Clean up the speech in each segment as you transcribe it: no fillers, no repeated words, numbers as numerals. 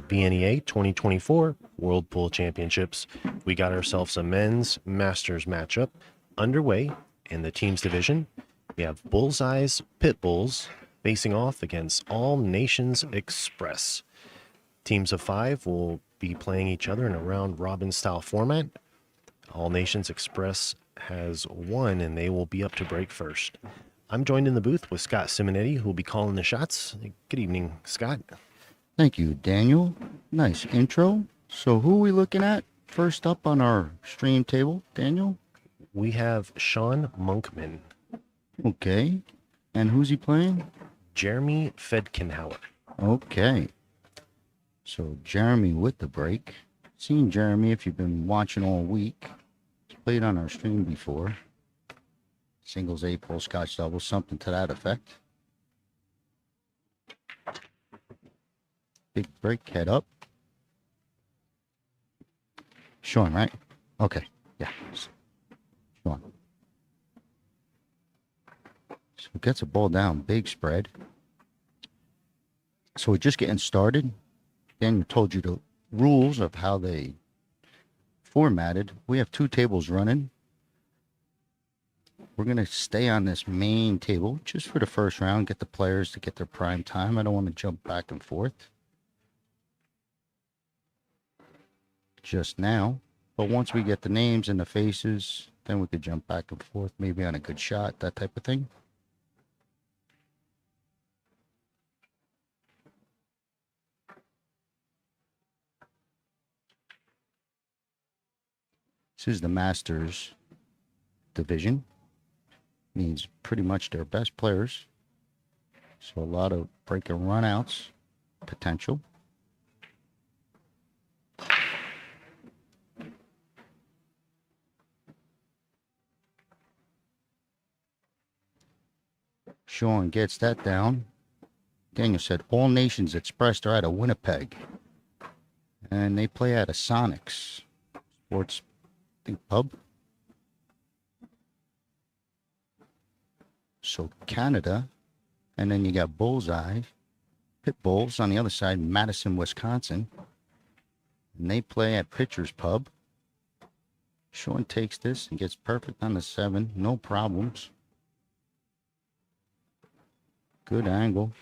the VNEA 2024 World Pool Championships. We got ourselves a men's masters matchup underway in the teams division. We have Bullseye's Pitbulls facing off against All Nations Express. Teams of 5 will be playing each other in a round robin style format. All Nations Express has won and they will be up to break first. I'm joined in the booth with Scott Simonetti, who will be calling the shots. Good evening, Scott. Thank you, Daniel. Nice intro. So who are we looking at first up on our stream table, Daniel? We have Sean Monkman. Okay. And who's he playing? Jeremy Fedkenhauer. Okay. So Jeremy with the break. Seen Jeremy if you've been watching all week. He's played on our stream before. Singles, 8-pole, Scotch doubles, something to that effect. Big break, head up. Sean, right? Okay, yeah. Sean. So gets a ball down, big spread. So we're just getting started. Daniel told you the rules of how they formatted. We have 2 tables running. We're going to stay on this main table just for the first round, get the players to get their prime time. I don't want to jump back and forth just now. But once we get the names and the faces, then we could jump back and forth, maybe on a good shot, that type of thing. This is the Masters division. Means pretty much their best players. So a lot of break and run outs potential. Sean gets that down. Daniel said All Nations Express are out of Winnipeg. And they play at a Sonics Sports Pub. So Canada, and then you got Bullseye, Pitbulls on the other side, Madison, Wisconsin. And they play at Pitcher's Pub. Sean takes this and gets perfect on the 7, no problems. Good angle.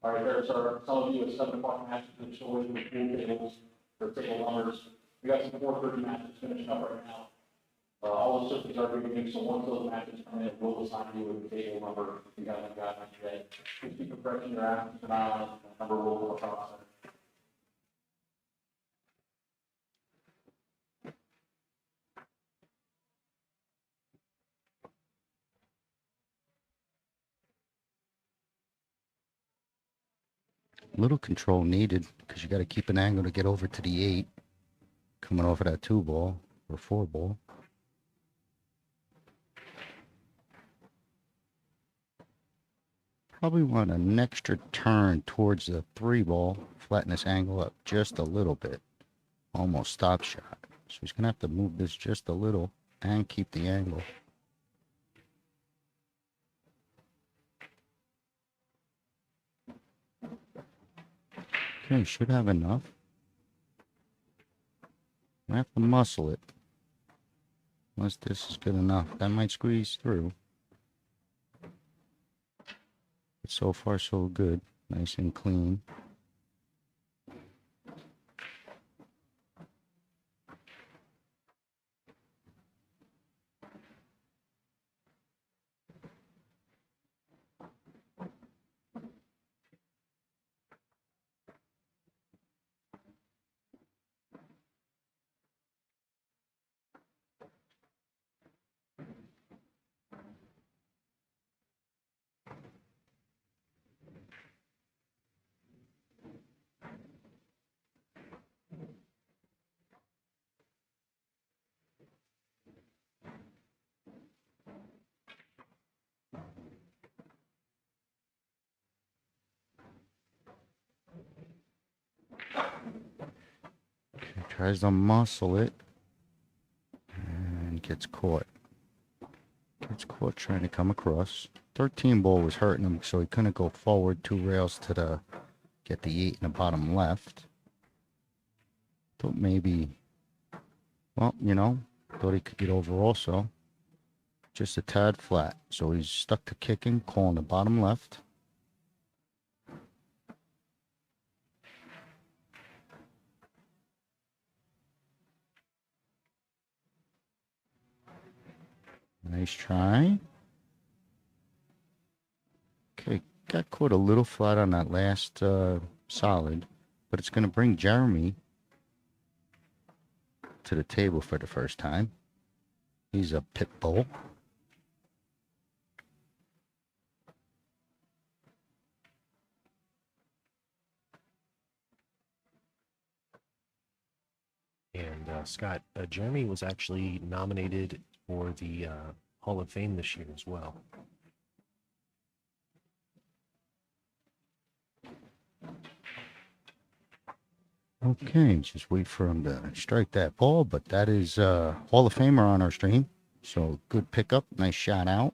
All right, there's some of you at 7 o'clock matches in showing with pool tables or table numbers. We got some 4:30 matches finishing up right now. All the systems are moving, so once those matches come in, we'll assign you with the table number. You got today. Just keep refreshing your app, and the number will go across there. Little control needed because you got to keep an angle to get over to the 8. Coming off of that 2 ball or 4 ball. Probably want an extra turn towards the 3 ball. Flatten this angle up just a little bit. Almost stop shot. So he's going to have to move this just a little and keep the angle. Okay, should have enough. I have to muscle it. Unless this is good enough. That might squeeze through. But so far, so good. Nice and clean. Okay, tries to muscle it. And Gets caught. Gets caught trying to come across. 13 ball was hurting him, so he couldn't go forward 2 rails to the get the 8 in the bottom left. Thought maybe, well, you know, thought he could get over also. Just a tad flat. So he's stuck to kicking, calling the bottom left. Nice try. Okay, got caught a little flat on that last solid, but it's going to bring Jeremy to the table for the first time. He's a pit bull. And Scott, Jeremy was actually nominated for the Hall of Fame this year as well. Okay, just wait for him to strike that ball, but that is Hall of Famer on our stream. So good pickup, nice shot out.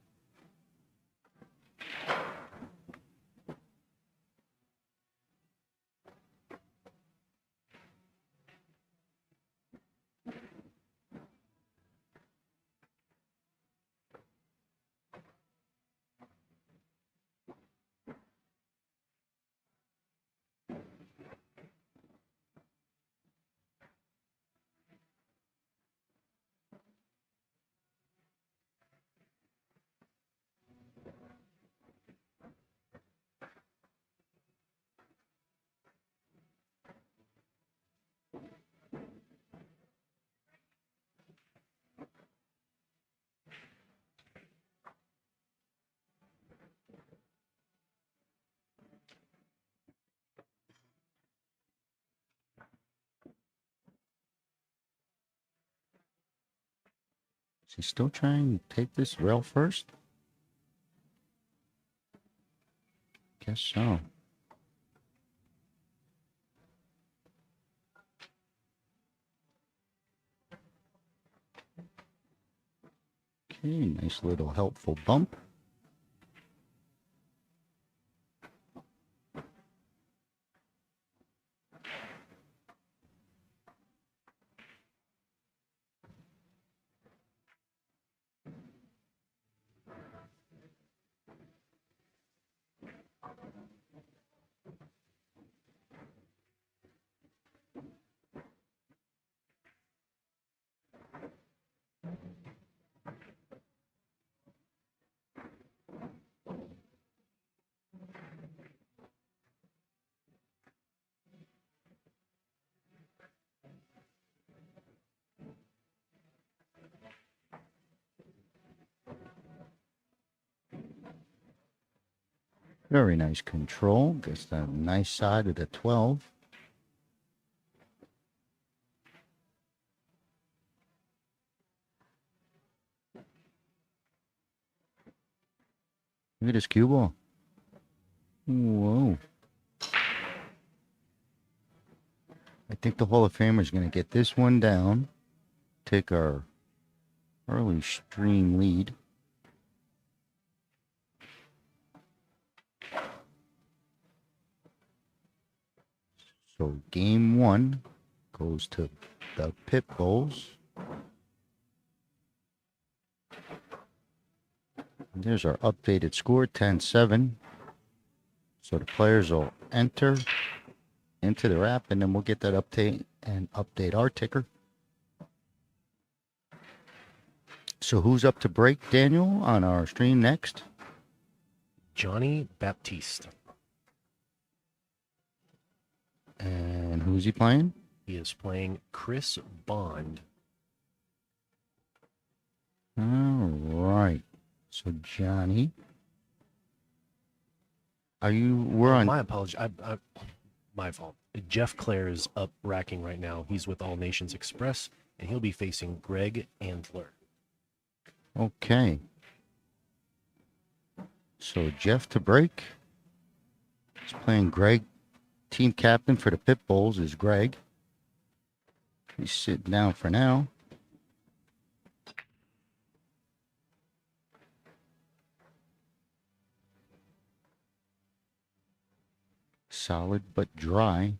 Is he still trying to take this rail first? Guess so. Okay, nice little helpful bump. Very nice control. Gets the nice side of the 12. Look at this cue ball. Whoa. I think the Hall of Famer is going to get this one down. Take our early stream lead. So game 1 goes to the Pitbulls. There's our updated score, 10-7. So the players will enter into their app, and then we'll get that update and update our ticker. So who's up to break, Daniel, on our stream next? Johnny Baptiste. And who's he playing? He is playing Chris Bond. All right. So Johnny, we're on. My apologies. My fault. Jeff Clare is up racking right now. He's with All Nations Express, and he'll be facing Greg Andler. Okay. So Jeff to break. He's playing Greg. Team captain for the Pitbulls is Greg. He's sitting down for now. solid but dry.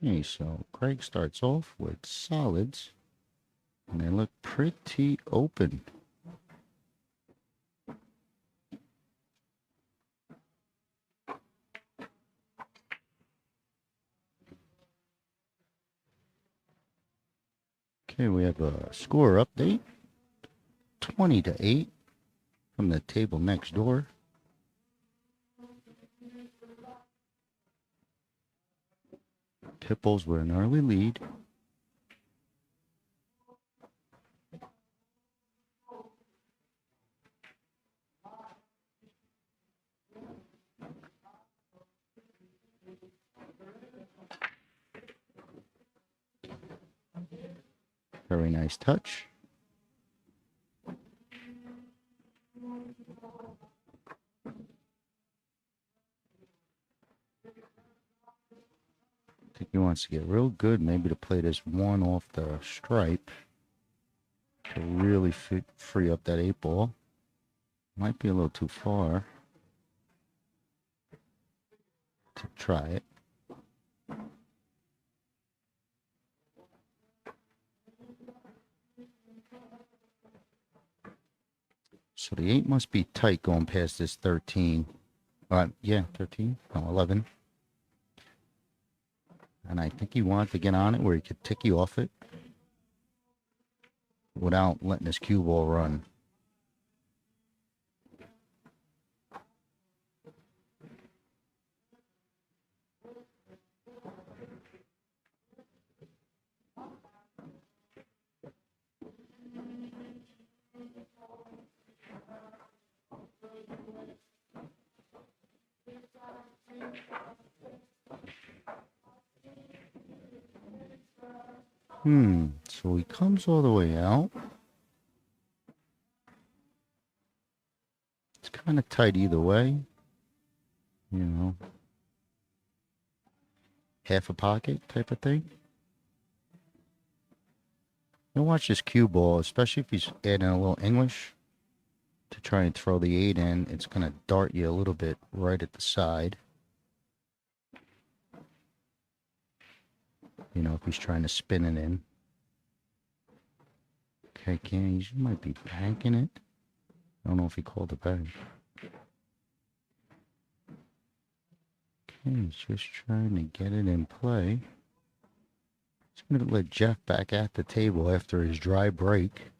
Okay, so Craig starts off with solids, and they look pretty open. Okay, we have a score update. 20-8 from the table next door. Pitbulls with an early lead. Very nice touch. I think he wants to get real good, maybe to play this one off the stripe to really free up that 8-ball. Might be a little too far to try it. So the 8 must be tight going past this 13. Yeah, 13. No, 11. And I think he wanted to get on it where he could ticky off it without letting his cue ball run. So he comes all the way out. It's kind of tight either way. You know, half a pocket type of thing. You'll watch this cue ball, especially if he's adding a little English to try and throw the 8 in. It's going to dart you a little bit right at the side. You know, if he's trying to spin it in. Okay, he might be banking it. I don't know if he called it bank. Okay, he's just trying to get it in play. He's going to let Jeff back at the table after his dry break.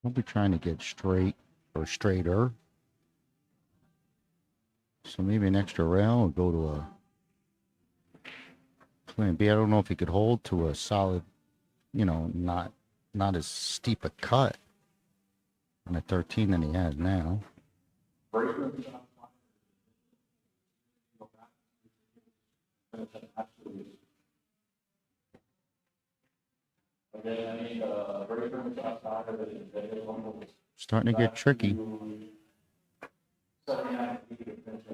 We'll be trying to get straight or straighter. So maybe an extra rail or go to a plan B. I don't know if he could hold to a solid, you know, not as steep a cut. and a 13 than he has now. Break room shot. Absolutely. Again, I need break room shot side of it. Starting to get tricky. 79 feet of finish.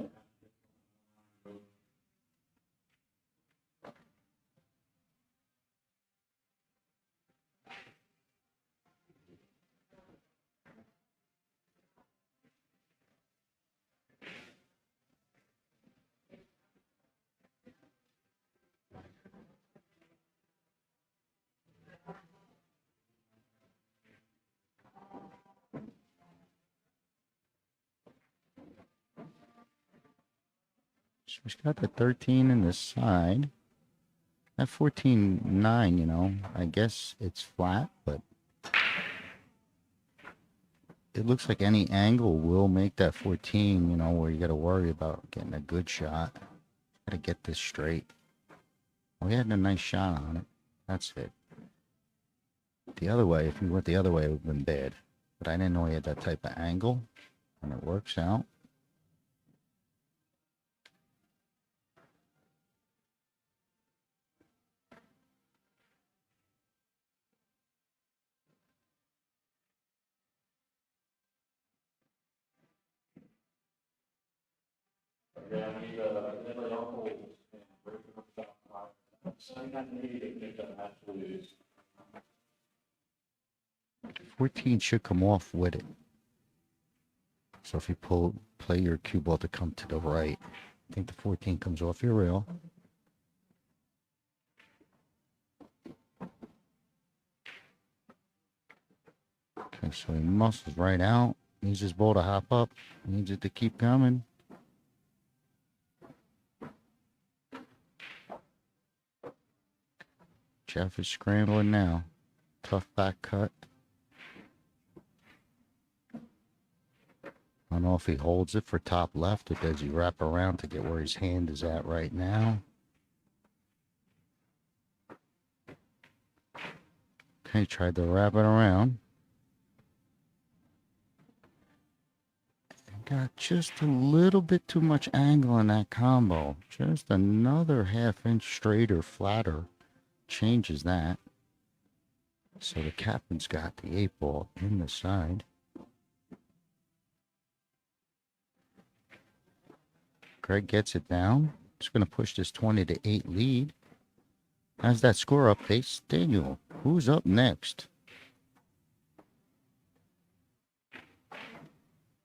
So he's got the 13 in the side. That 14-9, you know, I guess it's flat, but it looks like any angle will make that 14, you know, where you got to worry about getting a good shot. Got to get this straight. Well, he had a nice shot on it. That's it. The other way, if he went the other way, it would have been bad. But I didn't know he had that type of angle, and it works out. Yeah, I need definitely uncle and break room shot side. 79 feet of finish. Absolutely. 14 should come off with it. So if you play your cue ball to come to the right, I think the 14 comes off your rail. Okay, so he muscles right out. Needs his ball to hop up. Needs it to keep coming. Jeff is scrambling now. Tough back cut. I don't know if he holds it for top left or does he wrap around to get where his hand is at right now. Okay, tried to wrap it around. Got just a little bit too much angle in that combo. Just another half-inch straighter, flatter changes that. So the captain's got the 8-ball in the side. Greg gets it down. Just going to push this 20-8 lead. How's that score update? Daniel, who's up next?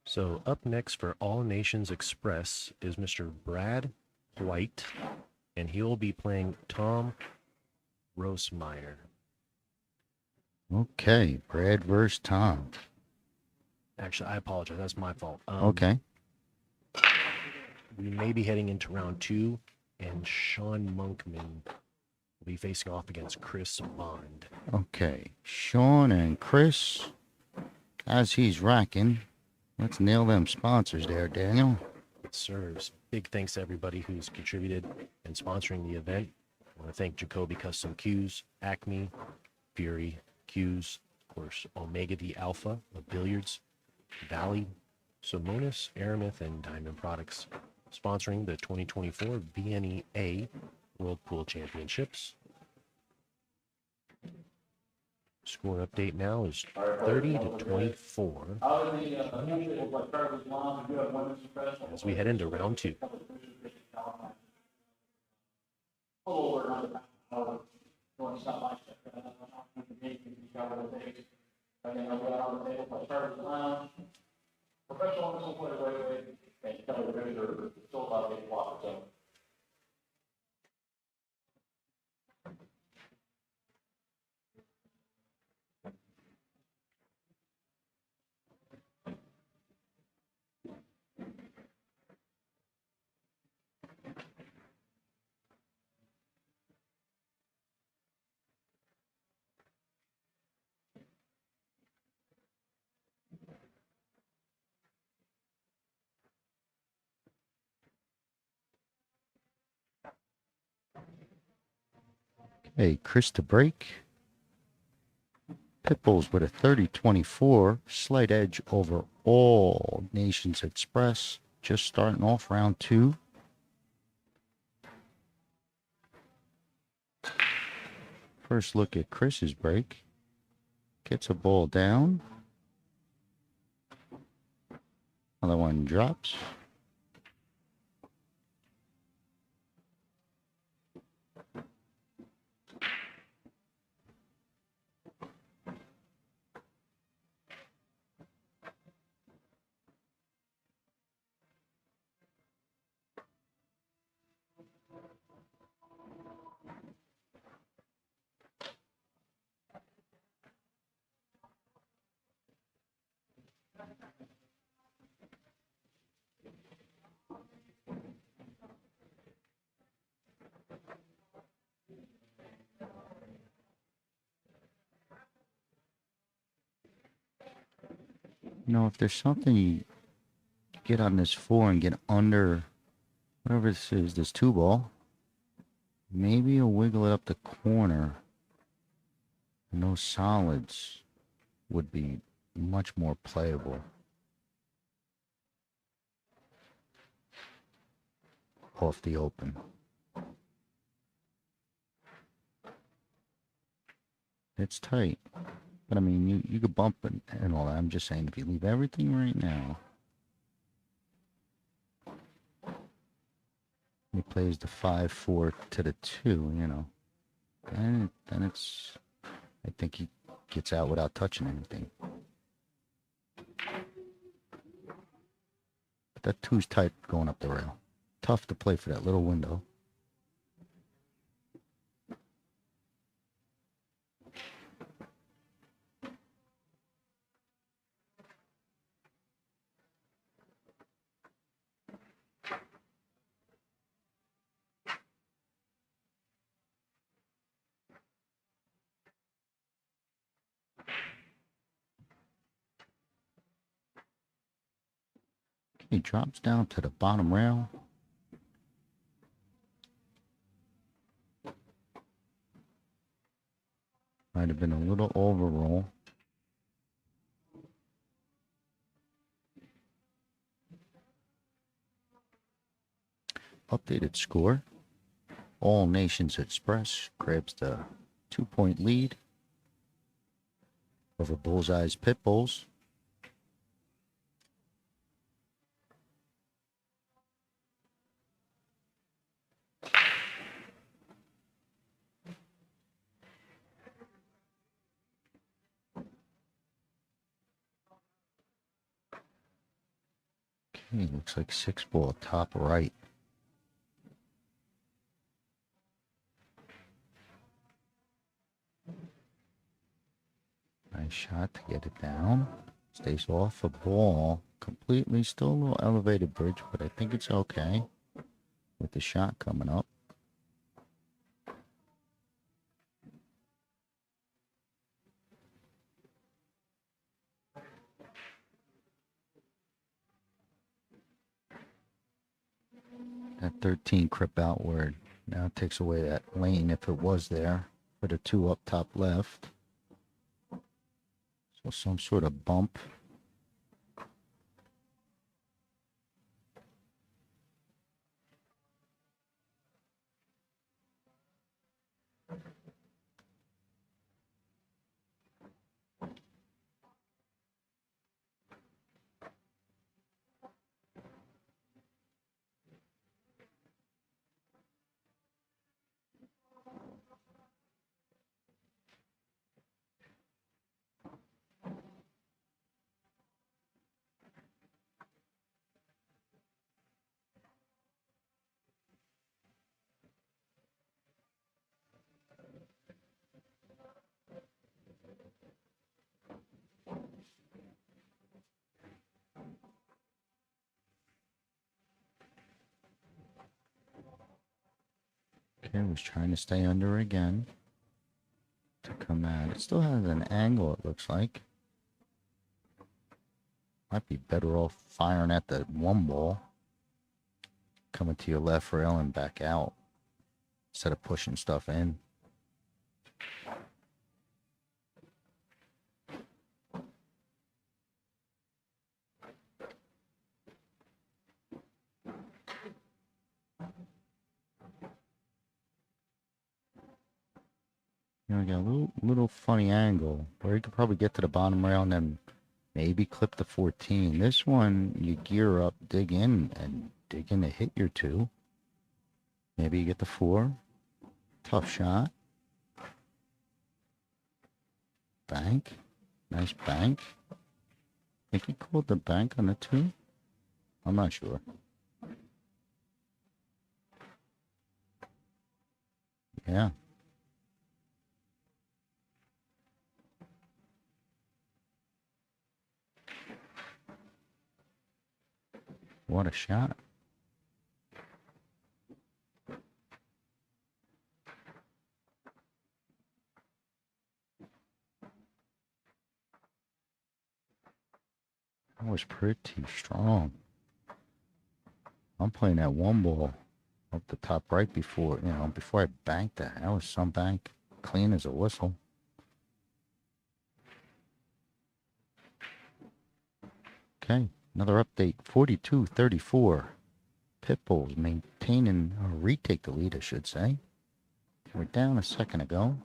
So up next for All Nations Express is Mr. Brad White, and he will be playing Tom Rosemeyer. Okay, Brad versus Tom. Actually, I apologize. That's my fault. Okay. We may be heading into round 2, and Sean Monkman will be facing off against Chris Bond. Okay, Sean and Chris, as he's racking, let's nail them sponsors there, Daniel. It serves. Big thanks to everybody who's contributed and sponsoring the event. I want to thank Jacoby Custom Cues, Acme, Fury, Cues, of course, Omega the Alpha of Billiards, Valley, Simonis, Aramith, and Diamond Products, sponsoring the 2024 VNEA World Pool Championships. Score update now is 30-24 as we head into round 2. Hey, Chris to break. Pitbulls with a 30-24, slight edge over all Nations Express. Just starting off round 2. First look at Chris's break. Gets a ball down. Another one drops. You know, if there's something you get on this 4 and get under whatever this is, this 2 ball, maybe you'll wiggle it up the corner. And those solids would be much more playable. Off the open. It's tight. But I mean, you could bump it and all that. I'm just saying, if you leave everything right now, he plays the 5-4 to the 2, you know, and then it's, I think he gets out without touching anything. But that 2's tight going up the rail. Tough to play for that little window. He drops down to the bottom rail. Might have been a little overroll. Updated score. All Nations Express grabs the 2-point lead over Bullseye's Pitbulls. Okay, looks like 6-ball top right. Nice shot to get it down. Stays off a ball completely. Still a little elevated bridge, but I think it's okay with the shot coming up. That 13 crip outward. Now it takes away that lane if it was there for the 2 up top left. So some sort of bump. Okay, was trying to stay under again to come out. It still has an angle, it looks like. Might be better off firing at the 1 ball. Coming to your left rail and back out instead of pushing stuff in. we got a little funny angle where you could probably get to the bottom rail and then maybe clip the 14. This one, you gear up, dig in, and dig in to hit your 2. Maybe you get the 4. Tough shot. Bank. Nice bank. Think he called the bank on the 2? I'm not sure. Yeah. What a shot. That was pretty strong. I'm playing that 1 ball up the top right before, before I banked that. That was some bank. Clean as a whistle. Okay, another update. 42-34. Pitbulls maintaining, or retake the lead, I should say. We're down a second ago.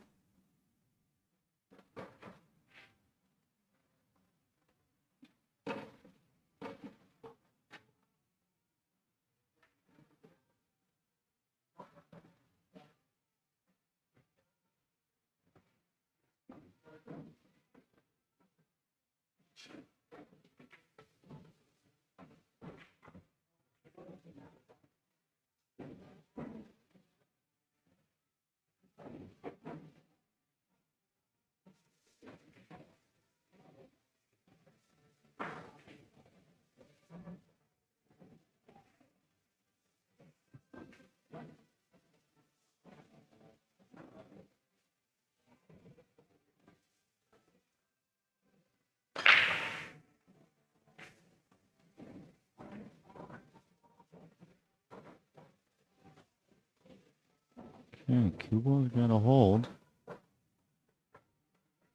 Okay, Cuba's got a hold.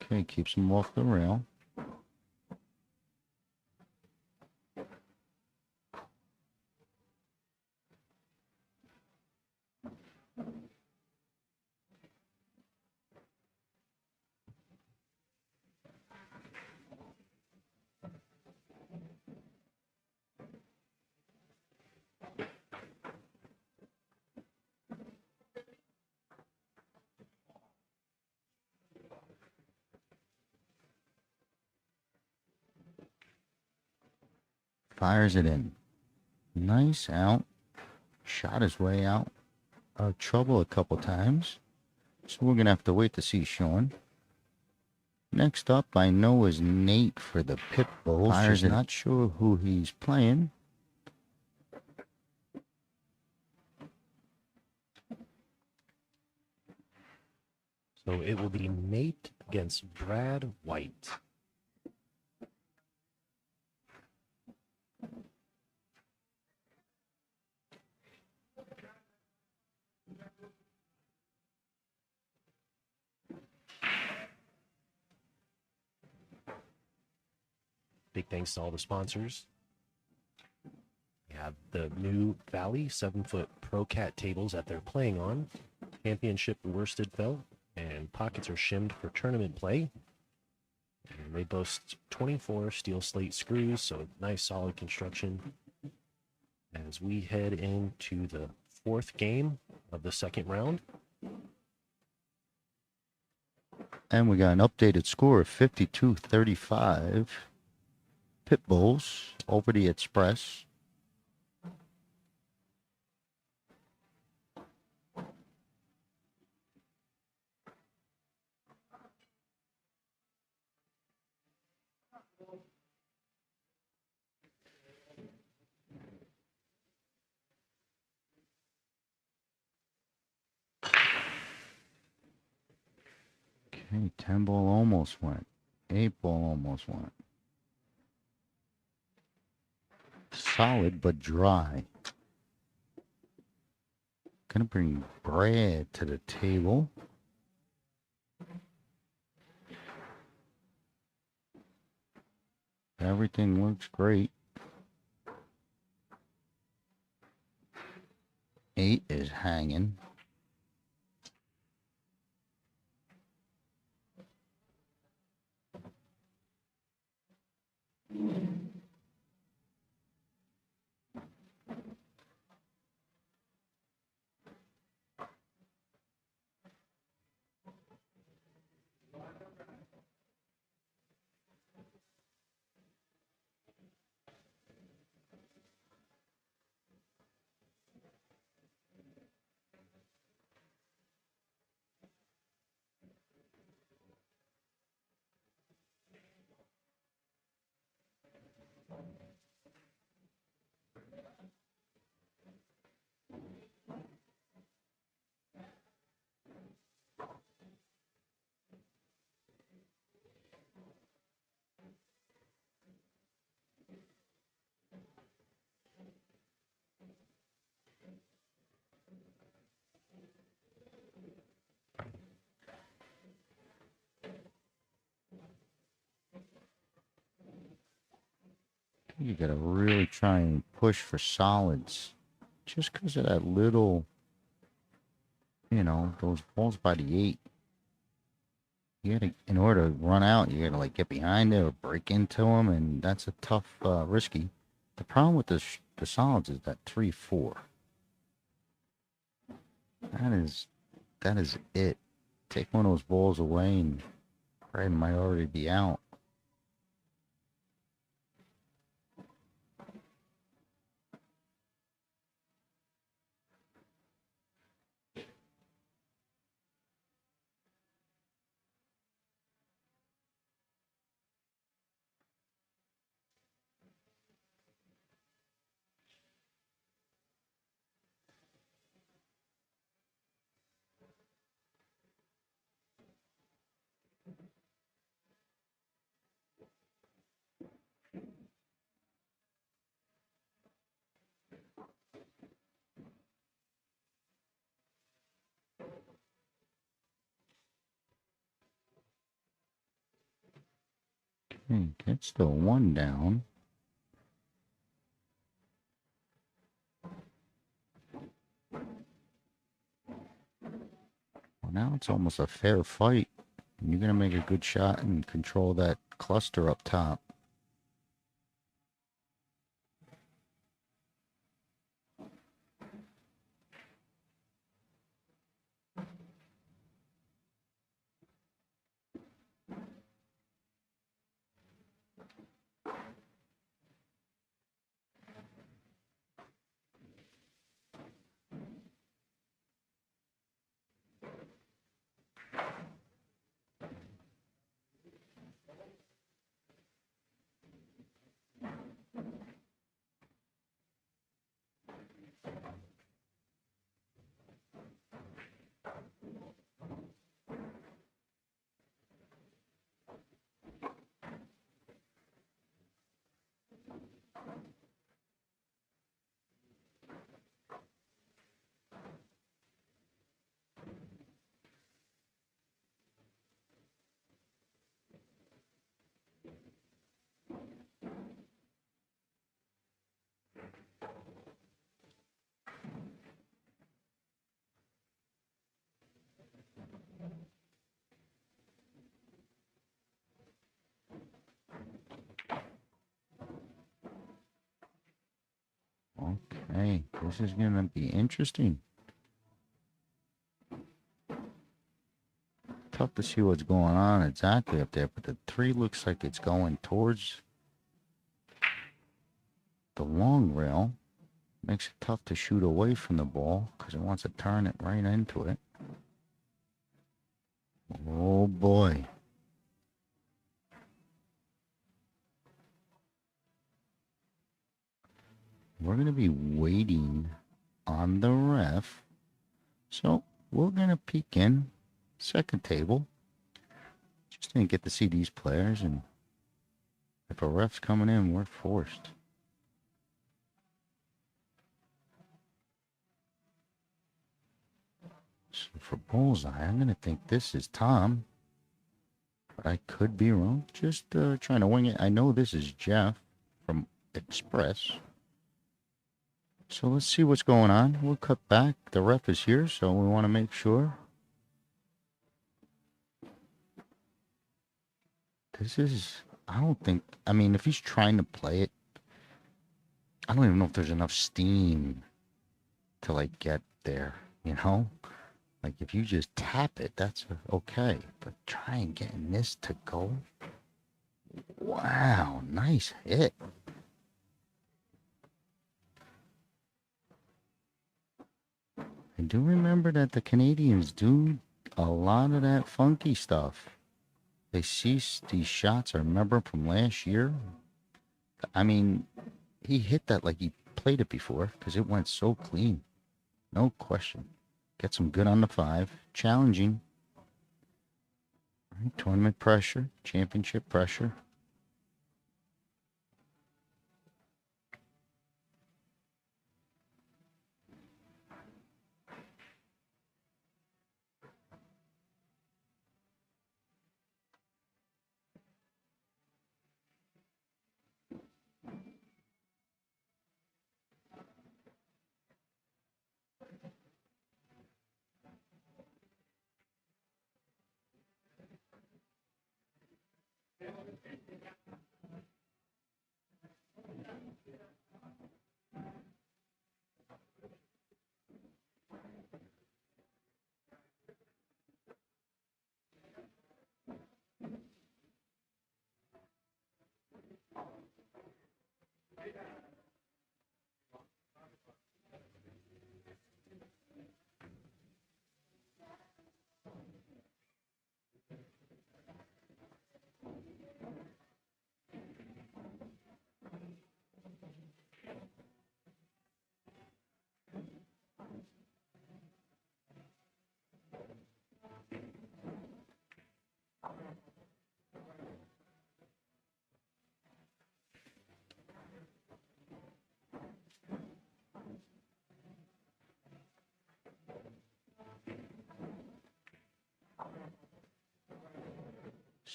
Okay, keeps him off the rail. Fires it in. Nice out. Shot his way out of trouble a couple times. So we're going to have to wait to see Sean. Next up, I know, is Nate for the Pitbulls. Fires it. Not sure who he's playing. So it will be Nate against Brad White. Big thanks to all the sponsors. We have the new Valley 7-foot Pro Cat tables that they're playing on. Championship worsted felt, and pockets are shimmed for tournament play. And they boast 24 steel slate screws, so nice solid construction. As we head into the 4th game of the 2nd round. And we got an updated score of 52-35. Pitbulls over the Express. Okay, 10 ball almost went. 8 ball almost went. Solid but dry. Gonna bring Brad to the table. Everything looks great. 8 is hanging. You got to really try and push for solids. Just because of that little, those balls by the 8. You gotta, in order to run out, you gotta like get behind it or break into them, and that's a tough, risky. The problem with the solids is that 3-4. That is it. Take one of those balls away, and Brad might already be out. Okay, gets the 1 down. Well, now it's almost a fair fight. You're going to make a good shot and control that cluster up top. Okay, this is going to be interesting. Tough to see what's going on exactly up there, but the 3 looks like it's going towards the long rail. Makes it tough to shoot away from the ball because it wants to turn it right into it. Oh boy. We're going to be waiting on the ref. So we're going to peek in. Second table. Just didn't get to see these players, and if a ref's coming in, we're forced. So for Bullseye, I'm going to think this is Tom, but I could be wrong. Just trying to wing it. I know this is Jeff from Express. So let's see what's going on. We'll cut back. The ref is here, so we want to make sure. This is, I don't think, I mean, if he's trying to play it, I don't even know if there's enough steam to, like, get there, Like, if you just tap it, that's okay. But try and getting this to go. Wow, nice hit. I do remember that the Canadians do a lot of that funky stuff. They see these shots, I remember from last year. I mean, he hit that like he played it before because it went so clean. No question. Gets him good on the 5. Challenging. All right, tournament pressure, championship pressure.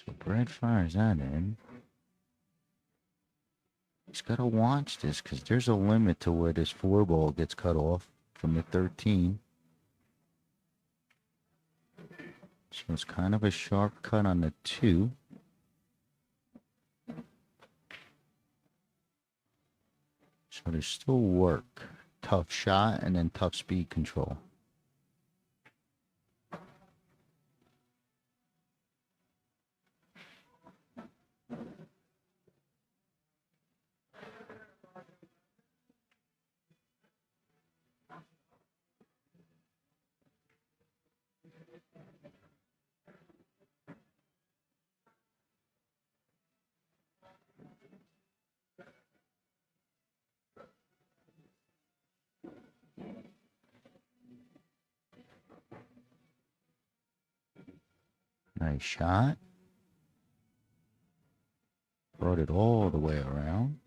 So Brad fires that in. He's got to watch this because there's a limit to where this 4-ball gets cut off from the 13. So it's kind of a sharp cut on the 2. So there's still work. Tough shot and then tough speed control. Nice shot. Brought it all the way around.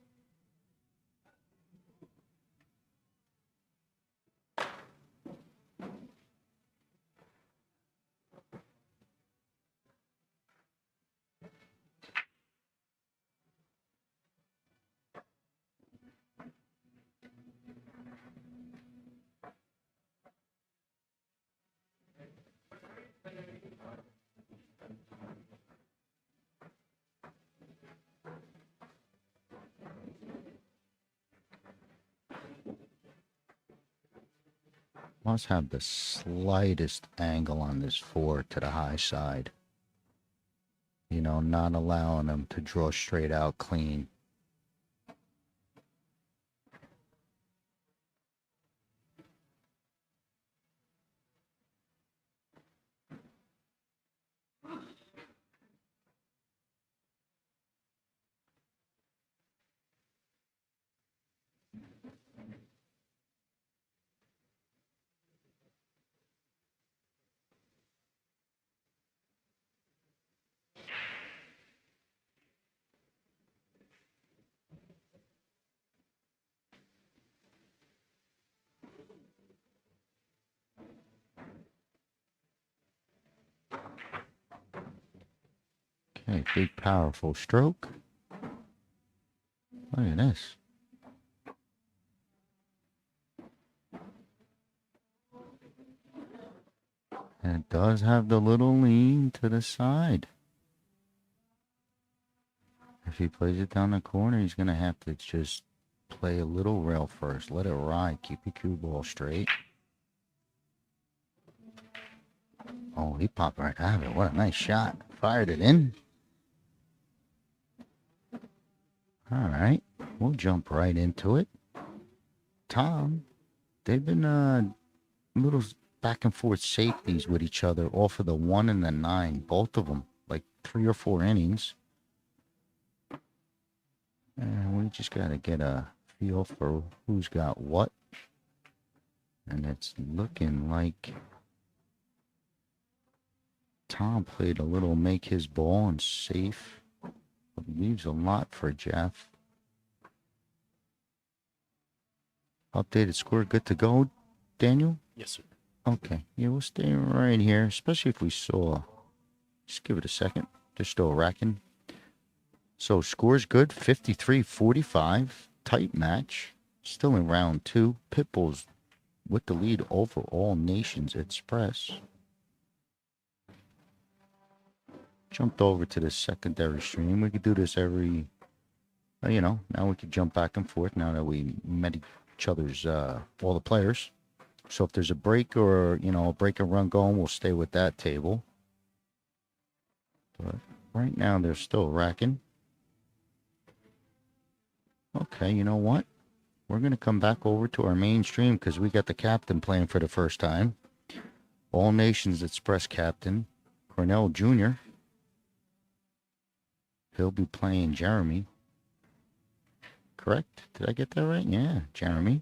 Must have the slightest angle on this 4 to the high side. You know, not allowing them to draw straight out clean. Okay, big powerful stroke. Look at this. And it does have the little lean to the side. If he plays it down the corner, he's going to have to just play a little rail first. Let it ride. Keep your cue ball straight. Oh, he popped right out of it. What a nice shot. Fired it in. All right. We'll jump right into it. Tom, they've been little back and forth safeties with each other off of the 1 and the 9. Both of them. Like 3 or 4 innings. And we just got to get a feel for who's got what. And it's looking like Tom played a little make his ball and safe. Leaves a lot for Jeff. Updated score good to go, Daniel? Yes, sir. Okay. Yeah, we'll stay right here, especially if we saw. Just give it a second. They're still racking. So score's good, 53-45. Tight match. Still in round 2. Pitbulls with the lead over All Nations Express. jumped over to the secondary stream. We could do this every, you know, now we could jump back and forth now that we met each other's, all the players. So if there's a break or, you know, a break and run going, we'll stay with that table. But right now they're still racking. Okay, you know what? We're going to come back over to our main stream because we got the captain playing for the first time. All Nations Express captain, Cornell Jr. He'll be playing Jeremy. Correct? Did I get that right? Yeah, Jeremy.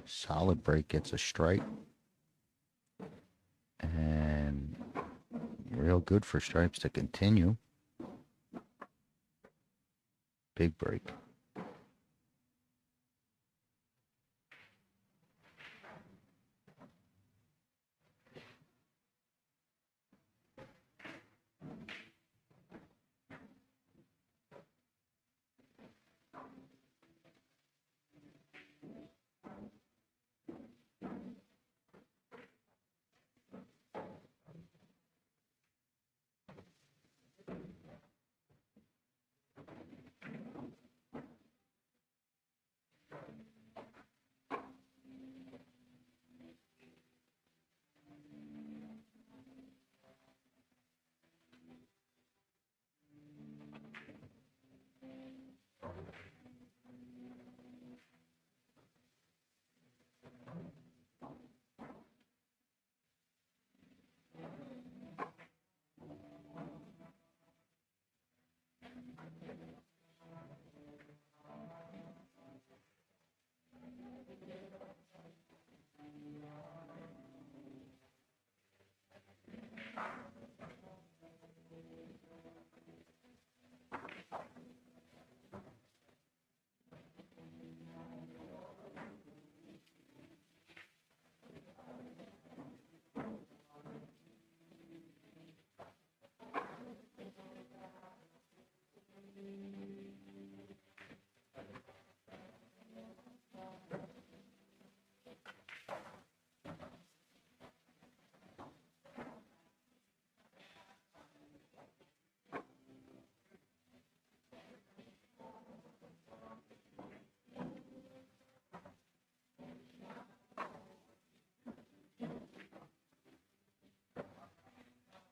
Solid break, gets a strike. And real good for stripes to continue. Big break.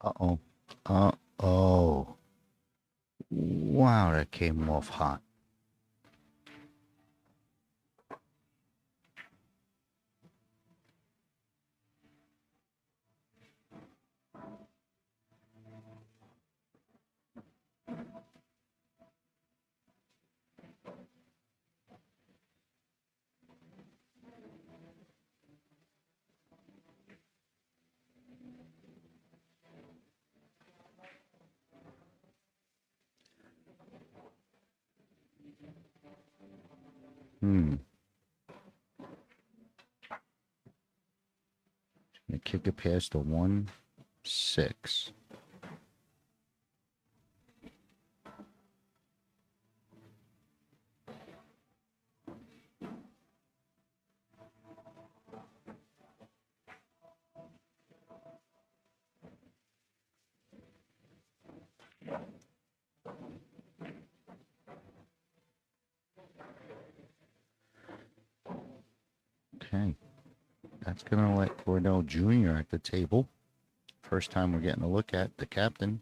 Uh-oh. Uh-oh. Wow, that came off hot. Gonna kick it past the 1-6. Okay. That's going to let Cordell Jr. at the table. First time we're getting a look at the captain.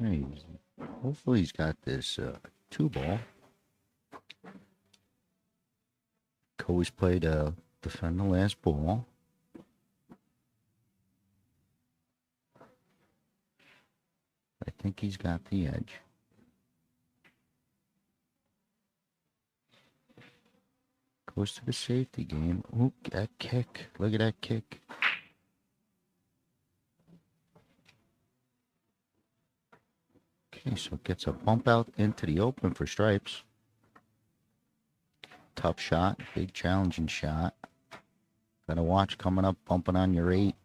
Okay, hopefully he's got this 2-ball. Always play to defend the last ball. I think he's got the edge. Goes to the safety game. Ooh, that kick. Look at that kick. Okay, so it gets a bump out into the open for stripes. Tough shot. Big challenging shot. Gotta watch coming up, bumping on your 8.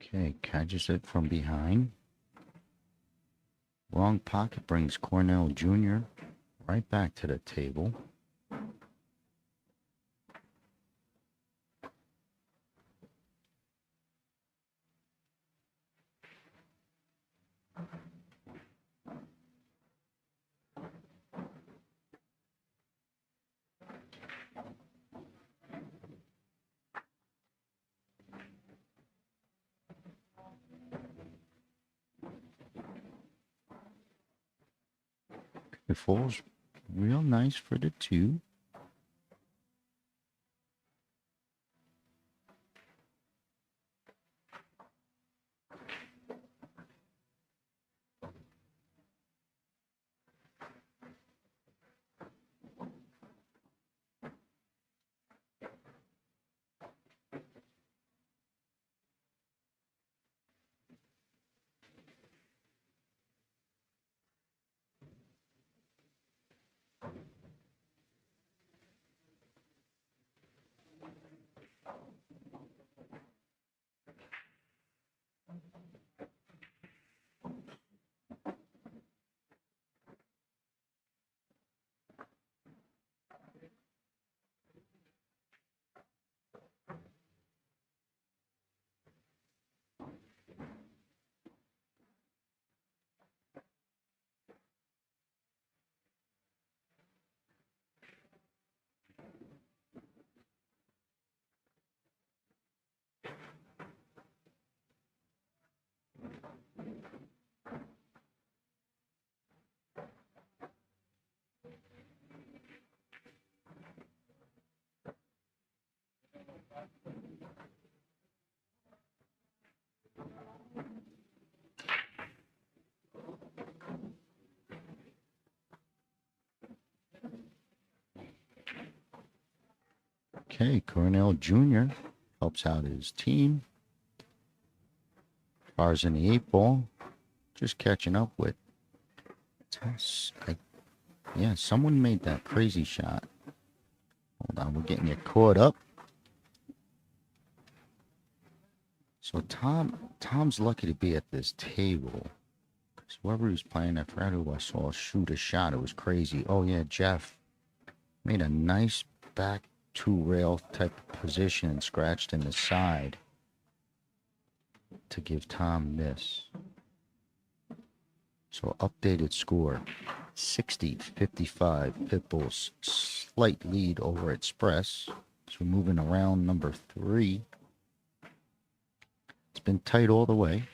Okay, catches it from behind. Wrong pocket brings Cornell Jr. right back to the table. It falls real nice for the 2. Okay, Cornell Jr. helps out his team. Bars in the 8-ball. Just catching up with. Yeah, someone made that crazy shot. Hold on, we're getting it caught up. So Tom's lucky to be at this table. Because whoever he's playing, I forgot who I saw shoot a shot. It was crazy. Oh yeah, Jeff made a nice back 2-rail type of position and scratched in the side to give Tom this. So updated score, 60-55. Pitbulls slight lead over Express. So we're moving around number 3. It's been tight all the way.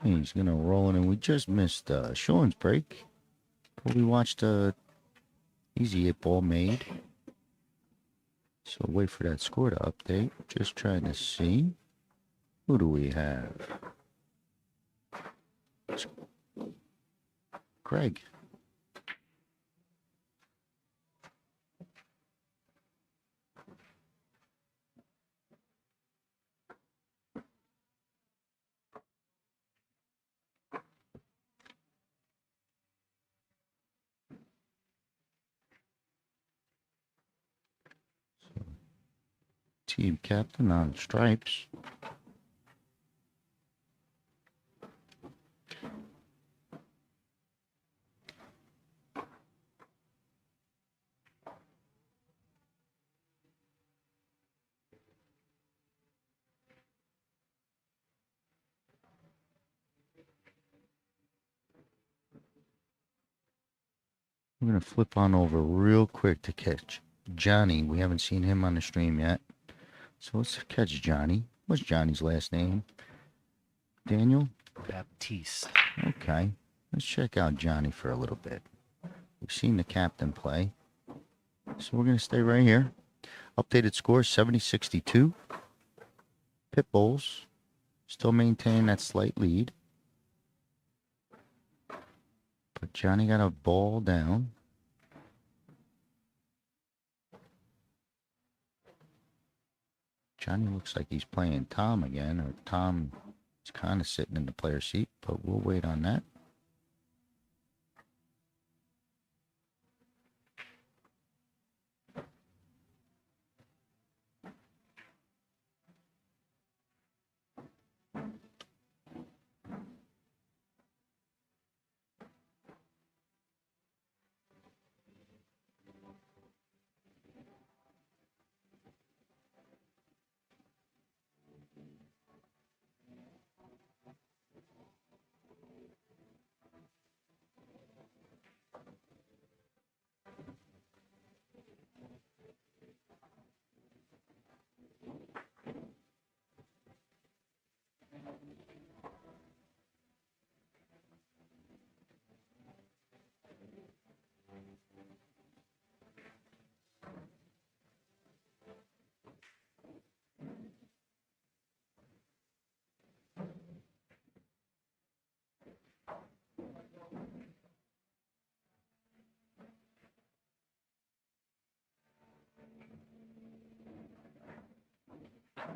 He's going to roll in, and we just missed Sean's break. But we watched Easy 8-ball made. So wait for that score to update. Just trying to see. Who do we have? Craig. Team captain on stripes. We're going to flip on over real quick to catch Johnny. We haven't seen him on the stream yet. So let's catch Johnny. What's Johnny's last name? Daniel? Baptiste. Okay. Let's check out Johnny for a little bit. We've seen the captain play. So we're going to stay right here. Updated score 70-62. Pitbulls still maintain that slight lead. But Johnny got a ball down. Johnny looks like he's playing Tom again, or Tom is kind of sitting in the player seat, but we'll wait on that.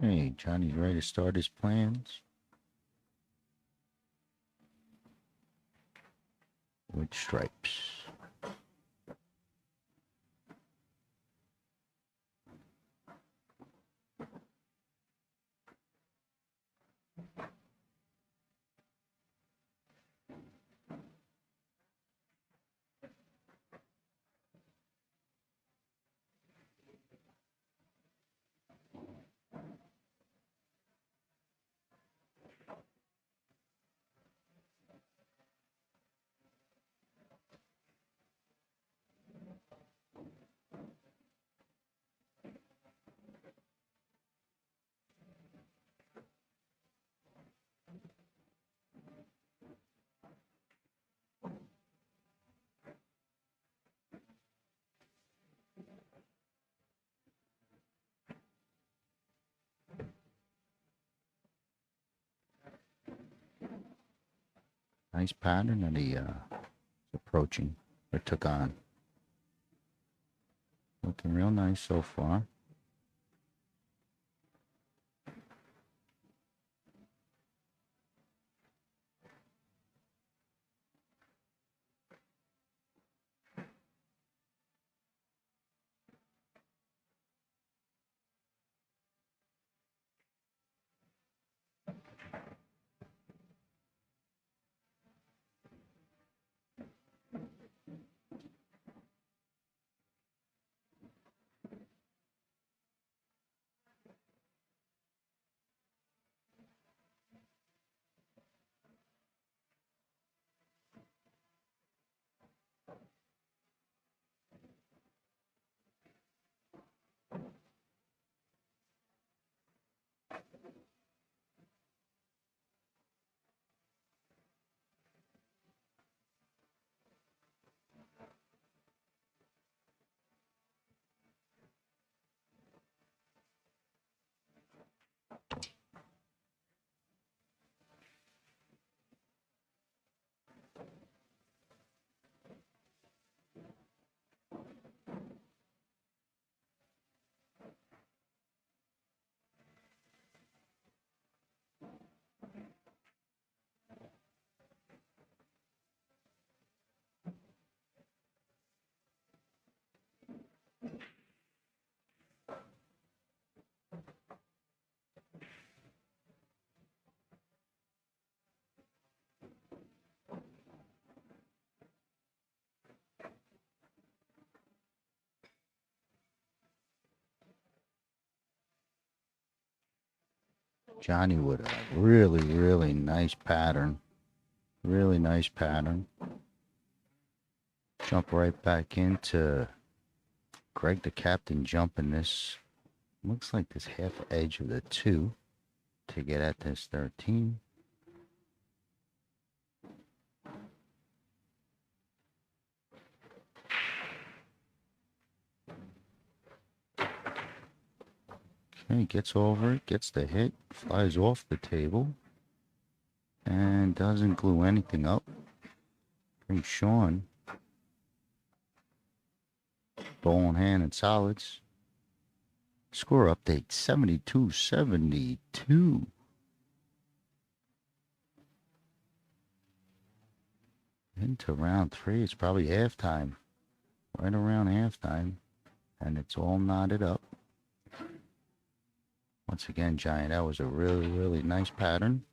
Hey, Johnny's ready to start his plans. With stripes. Nice pattern that he approaching or took on. Looking real nice so far. Johnny with a really, really nice pattern. Really nice pattern. Jump right back into Greg the captain jumping this. Looks like this half edge of the 2 to get at this 13. Okay, gets over it, gets the hit, flies off the table, and doesn't glue anything up. Brings Sean. Ball in hand and solids. Score update 72-72. Into round 3. It's probably halftime. Right around halftime. And it's all knotted up. Once again, Giant, that was a really, really nice pattern.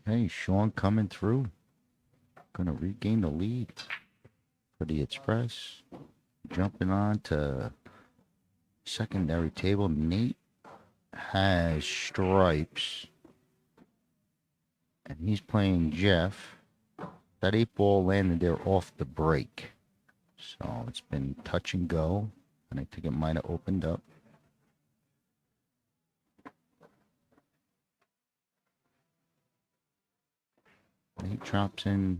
Hey, Sean coming through. Gonna regain the lead for the Express. Jumping on to secondary table. Nate has stripes. And he's playing Jeff. That 8-ball landed there off the break. So it's been touch and go. And I think it might have opened up. Nate drops in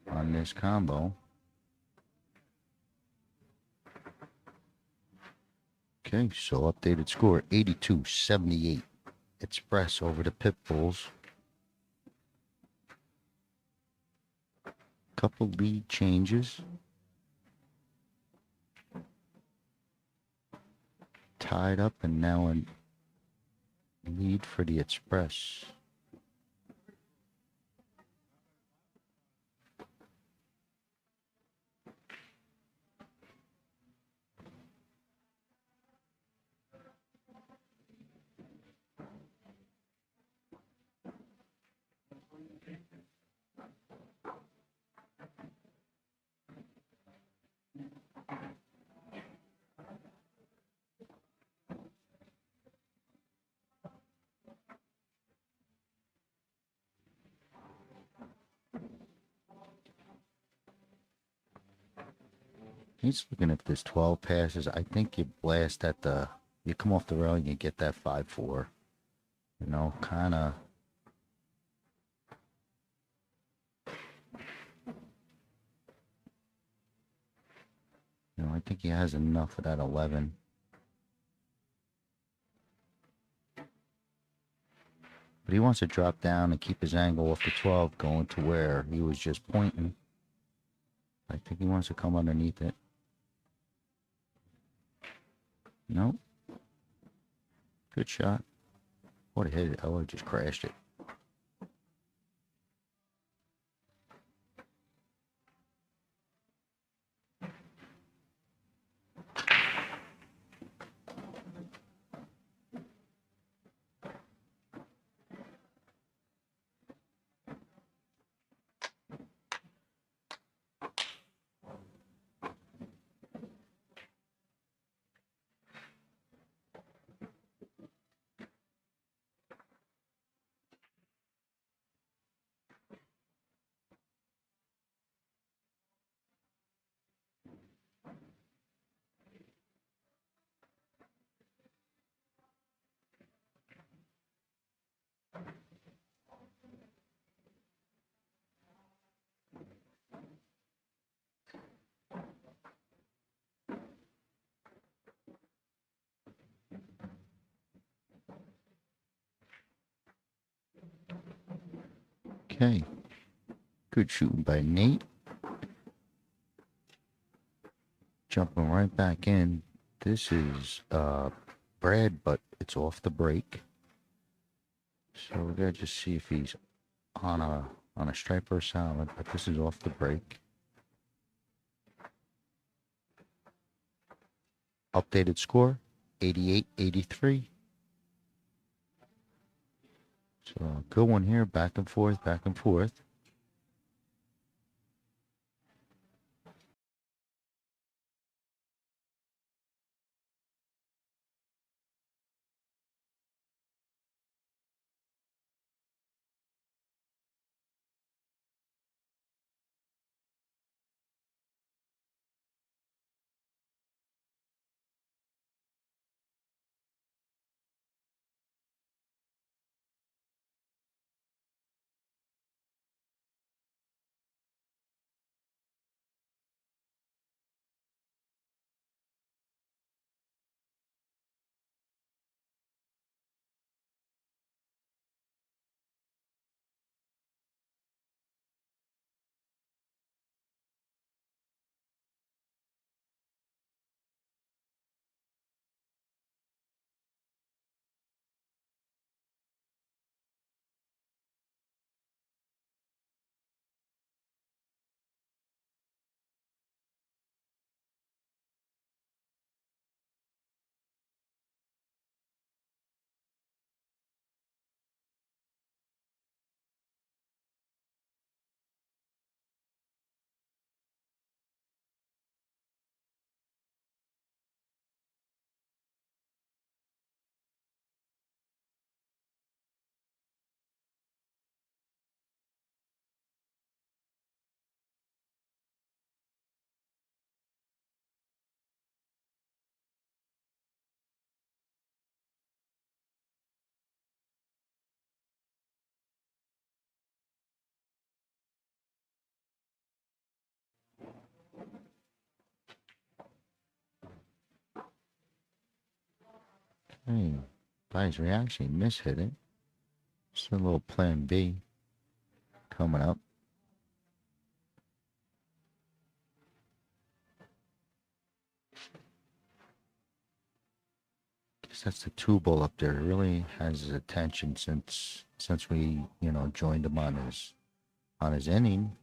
on this combo. Okay, so updated score 82-78. Express over the Pitbulls. Couple lead changes. tied up and now in lead for the Express. He's looking at this 12 passes. I think you blast at the, you come off the rail and you get that 5-4. You know, kind of. You know, I think he has enough of that 11. But he wants to drop down and keep his angle off the 12 going to where he was just pointing. I think he wants to come underneath it. Nope. Good shot. Would have hit it. I would have just crashed it. Okay. Good shooting by Nate. Jumping right back in. This is Brad, but it's off the break. So we gotta just see if he's on a stripe or solid, but this is off the break. Updated score, 88-83. So good one here, back and forth, back and forth. Hey, by his reaction, he mishit it. Just a little plan B coming up. That's the two ball up there. It really has his attention since we, you know, joined him on his inning.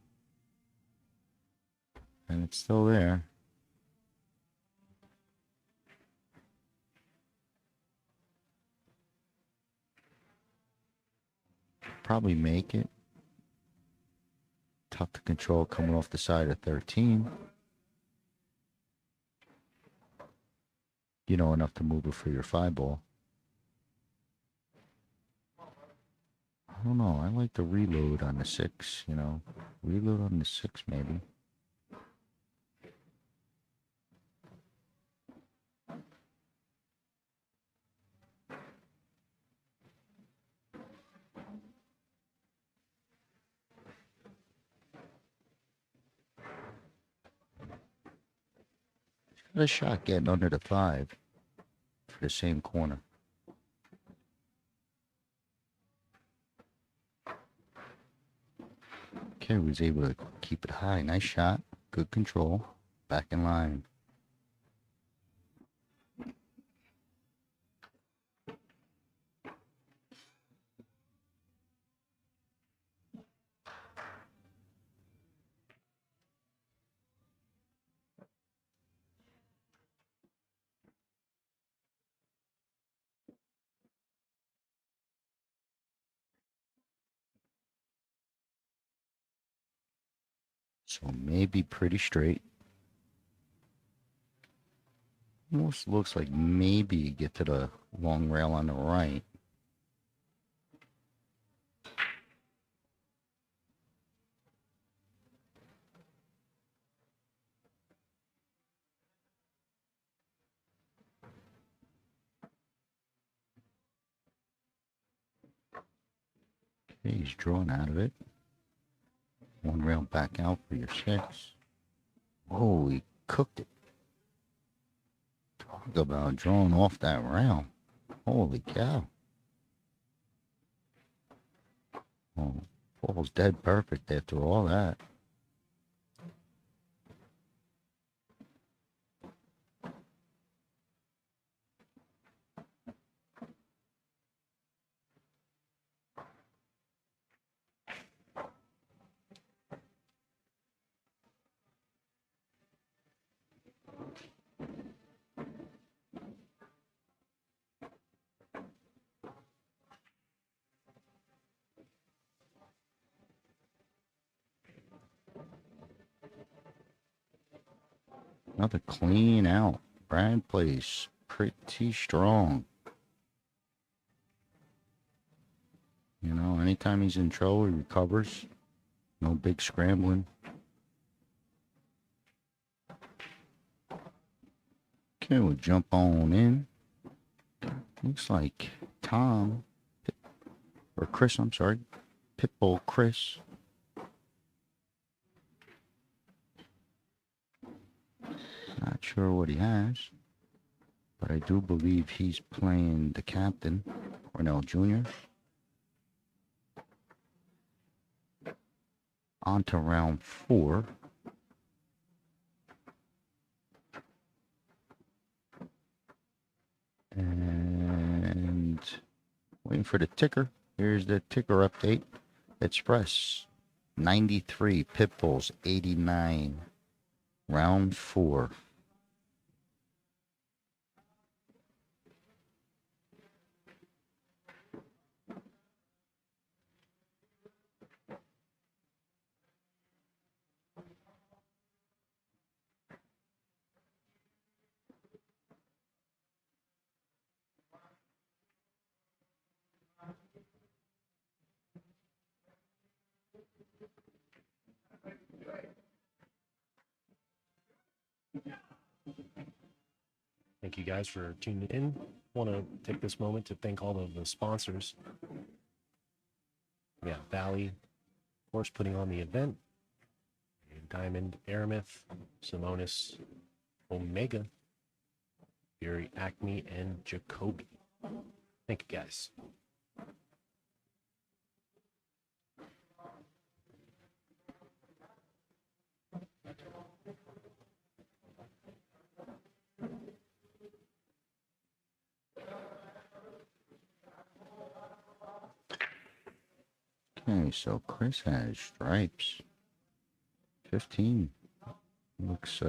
And it's still there. Probably make it. Tough to control coming off the side of 13. You know, enough to move it for your 5 ball. I don't know. I like to reload on the 6, you know. Reload on the 6 maybe. Got a shot getting under the 5 for the same corner. Okay, was able to keep it high. Nice shot. Good control. Back in line. So maybe pretty straight. Almost looks like maybe you get to the long rail on the right. Okay, he's drawn out of it. One rail back out for your 6. Oh, he cooked it. Talk about drawing off that rail. Holy cow. Oh, ball's dead perfect after all that. Another clean out. Brad plays pretty strong. You know, anytime he's in trouble, he recovers. No big scrambling. Okay, we'll jump on in. Looks like Tom, or Chris, I'm sorry. Pitbull Chris. Not sure what he has, but I do believe he's playing the captain, Cornell Jr. On to round 4. And waiting for the ticker. Here's the ticker update. Express 93, Pitbulls 89. Round 4. Thank you guys for tuning in. Want to take this moment to thank all of the sponsors. Yeah, Valley, of course, putting on the event. Diamond, Aramith, Simonis, Omega, Fury, Acme, and Jacoby. Thank you guys. Okay, so Chris has stripes. 15 looks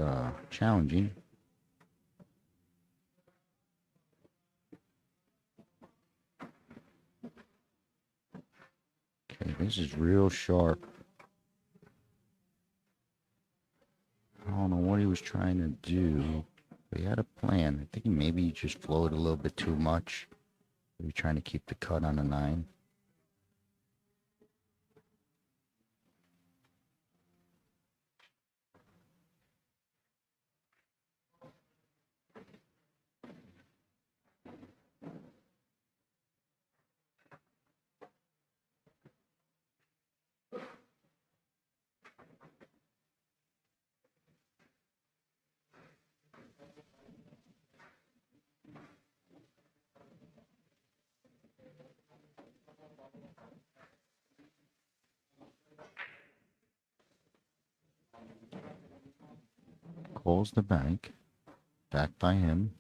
challenging. Okay, this is real sharp. I don't know what he was trying to do, but he had a plan. I think maybe he just flowed a little bit too much. He was trying to keep the cut on a 9. Calls the bank. Back by him.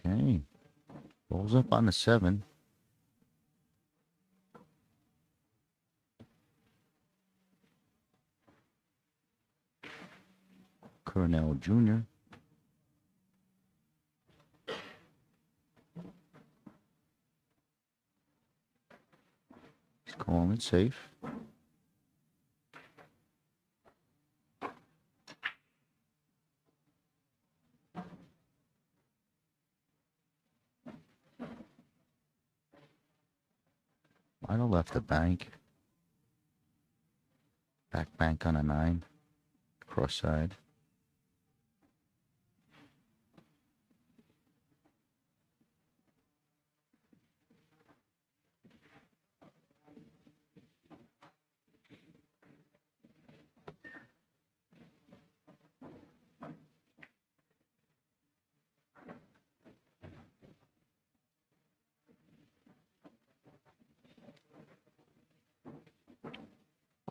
Okay. Rolls up on the 7. Cornell Jr. He's calling it safe. Might have left the bank. Back bank on a 9. Cross side.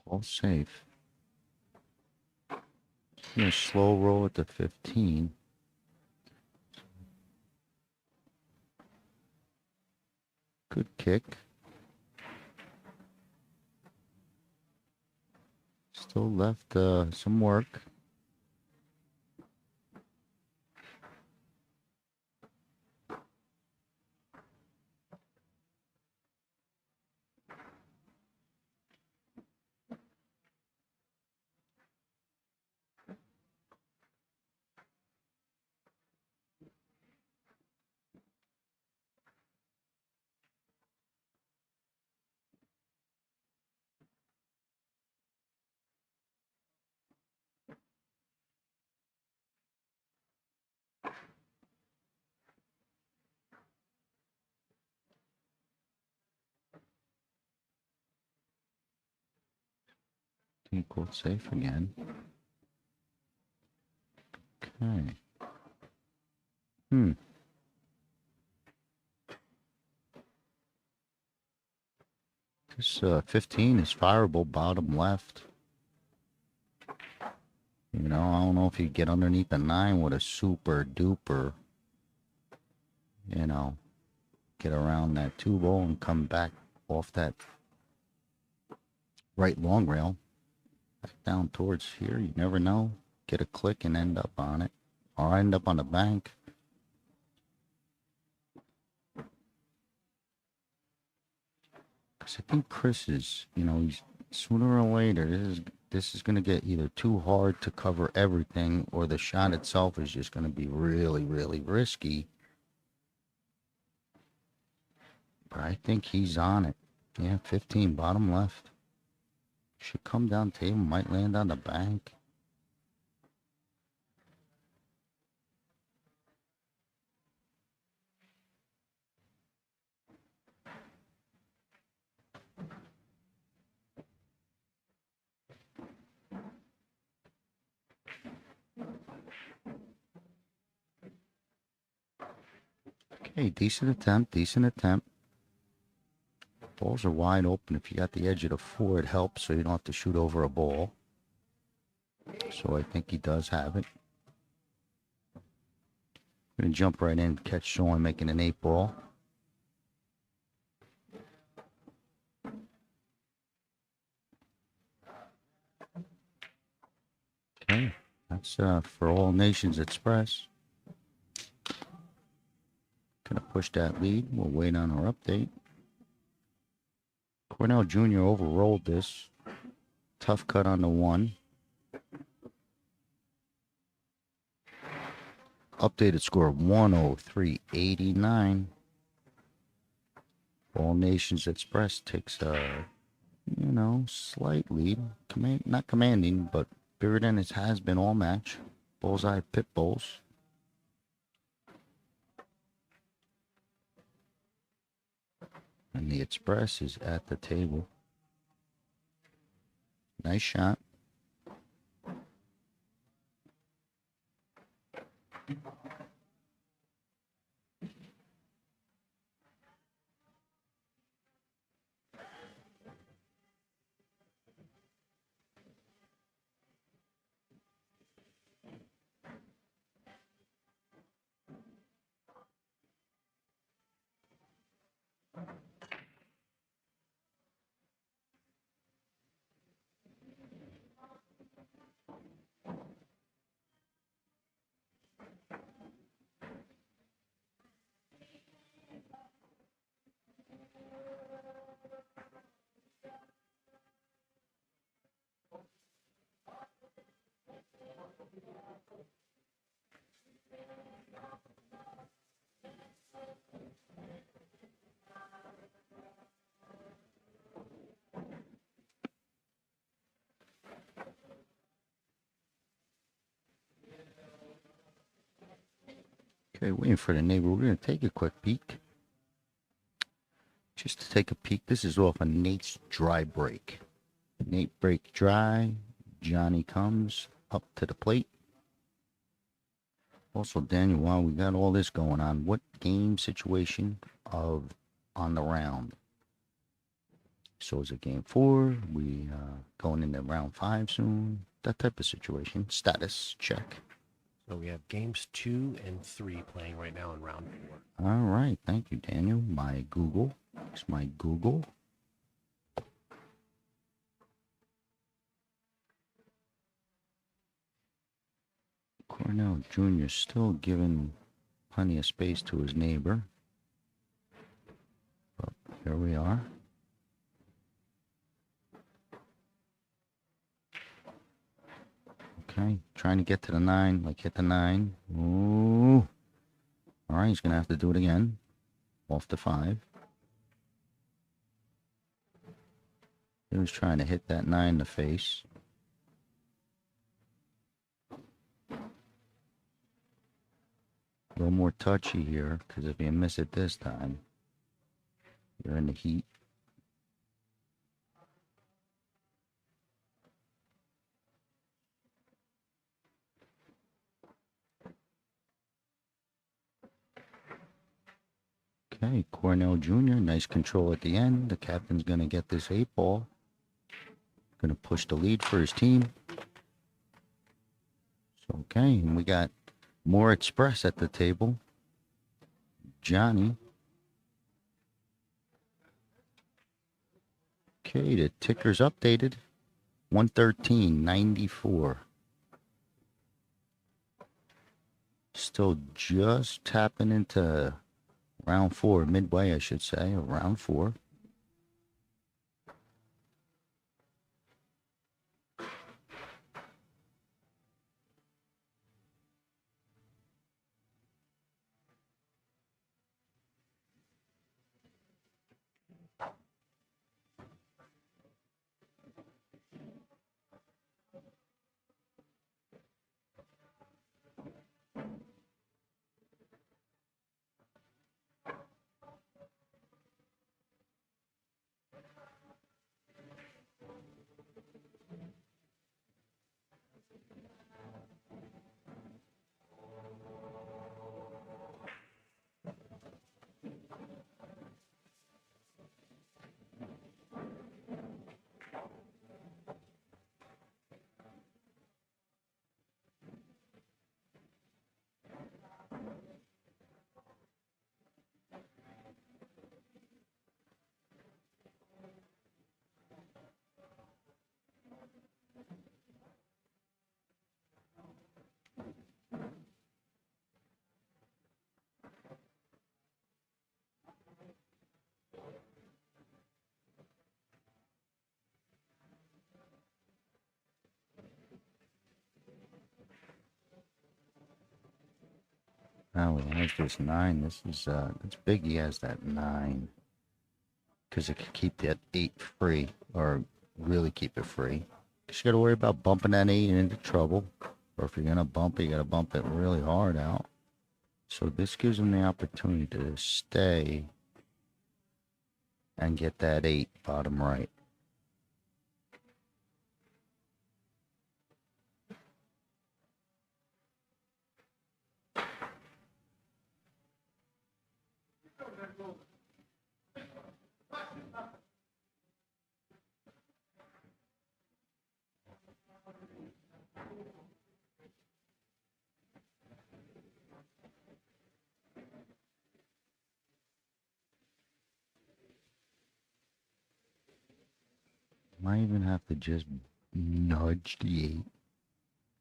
All safe. Gonna slow roll at the 15. Good kick. Still left some work. Equal safe again. Okay. This 15 is fireable bottom left. You know, I don't know if you get underneath a 9 with a super duper, you know, get around that 2 ball and come back off that right long rail. Back down towards here. You never know. Get a click and end up on it. Or end up on the bank. Because I think Chris is, you know, he's sooner or later, this is going to get either too hard to cover everything, or the shot itself is just going to be really, really risky. But I think he's on it. Yeah, 15, bottom left. Should come down table, might land on the bank. Okay, decent attempt, decent attempt. Balls are wide open. If you got the edge of the 4, it helps so you don't have to shoot over a ball. So I think he does have it. Gonna jump right in, catch Sean making an 8 ball. Okay, that's for All Nations Express. Gonna push that lead. We'll wait on our update. Cornell Jr. overrolled this. Tough cut on the 1. Updated score 103.89. All Nations Express takes a, slight lead. Not commanding, but Billiard has been all match. Bullseye Pitbulls. And the Express is at the table. Nice shot. Okay, waiting for the neighbor. We're going to take a quick peek. Just to take a peek. This is off of Nate's dry break. Nate break dry. Johnny comes up to the plate. Also, Daniel, while we got all this going on, what game situation on the round? So is it game 4? We going into round 5 soon? That type of situation. Status check. So we have games 2 and 3 playing right now in round 4. All right. Thank you, Daniel. My Google. It's my Google. Cornell Jr. still giving plenty of space to his neighbor. But here we are. Okay, trying to get to the 9, like hit the 9. Ooh. All right, he's going to have to do it again. Off the 5. He was trying to hit that 9 in the face. A little more touchy here, because if you miss it this time, you're in the heat. Okay, Cornell Jr., nice control at the end. The captain's going to get this 8 ball. Going to push the lead for his team. So, okay, and we got more Express at the table. Johnny. Okay, the ticker's updated. 113.94. Still just tapping into round 4, midway, I should say, or round 4. Now he has this 9. This is, it's big he has that 9. Because it could keep that 8 free, or really keep it free. Because you got to worry about bumping that 8 into trouble. Or if you're going to bump it, you got to bump it really hard out. So this gives him the opportunity to stay and get that 8 bottom right. Might even have to just nudge the 8.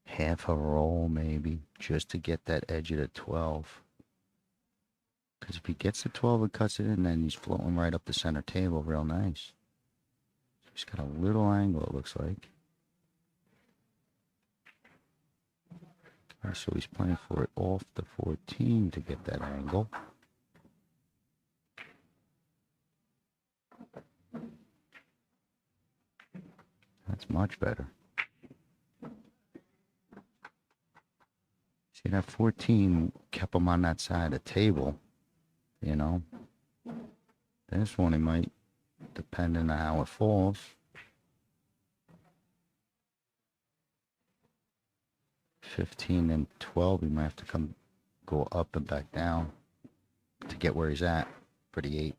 Half a roll maybe, just to get that edge of the 12. Because if he gets the 12 and cuts it in, then he's floating right up the center table real nice. He's got a little angle, it looks like. Alright, so he's playing for it off the 14 to get that angle. That's much better. See, that 14 kept him on that side of the table, you know. This one he might, depending on how it falls. $15 and $12, he might have to go up and back down to get where he's at for the 8.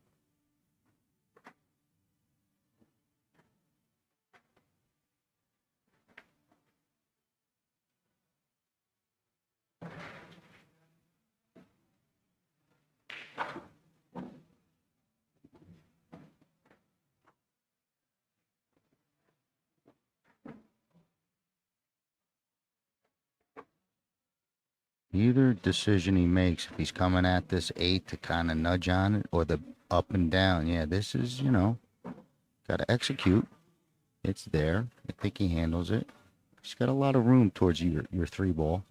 Either decision he makes, if he's coming at this 8 to kind of nudge on it, or the up and down. Yeah, this is, you know, got to execute. It's there. I think he handles it. He's got a lot of room towards your 3 ball.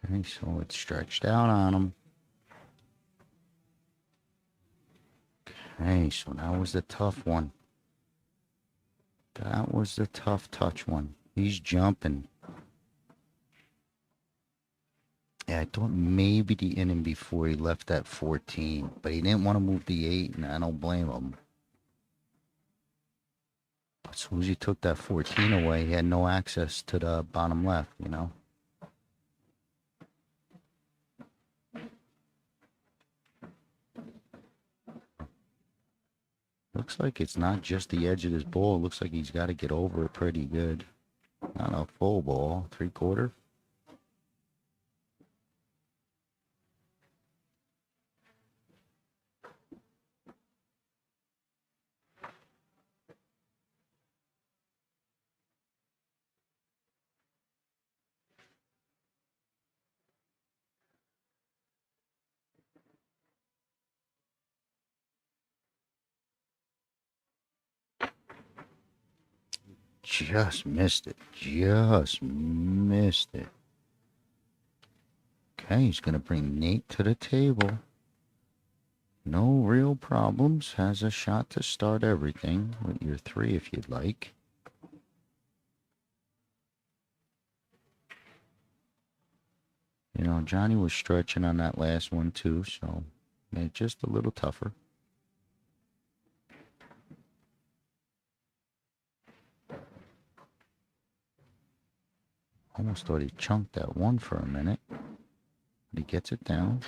Okay, so it's stretched out on him. Okay, so that was the tough one. That was the tough touch one. He's jumping. Yeah, I thought maybe the inning before he left that 14, but he didn't want to move the 8, and I don't blame him. But as soon as he took that 14 away, he had no access to the bottom left, you know? Looks like it's not just the edge of this ball. It looks like he's got to get over it pretty good. Not a full ball, 3/4. Just missed it. Just missed it. Okay, he's going to bring Nate to the table. No real problems. Has a shot to start everything with your 3 if you'd like. You know, Johnny was stretching on that last one too, so made it just a little tougher. Almost thought he chunked that 1 for a minute. But he gets it down.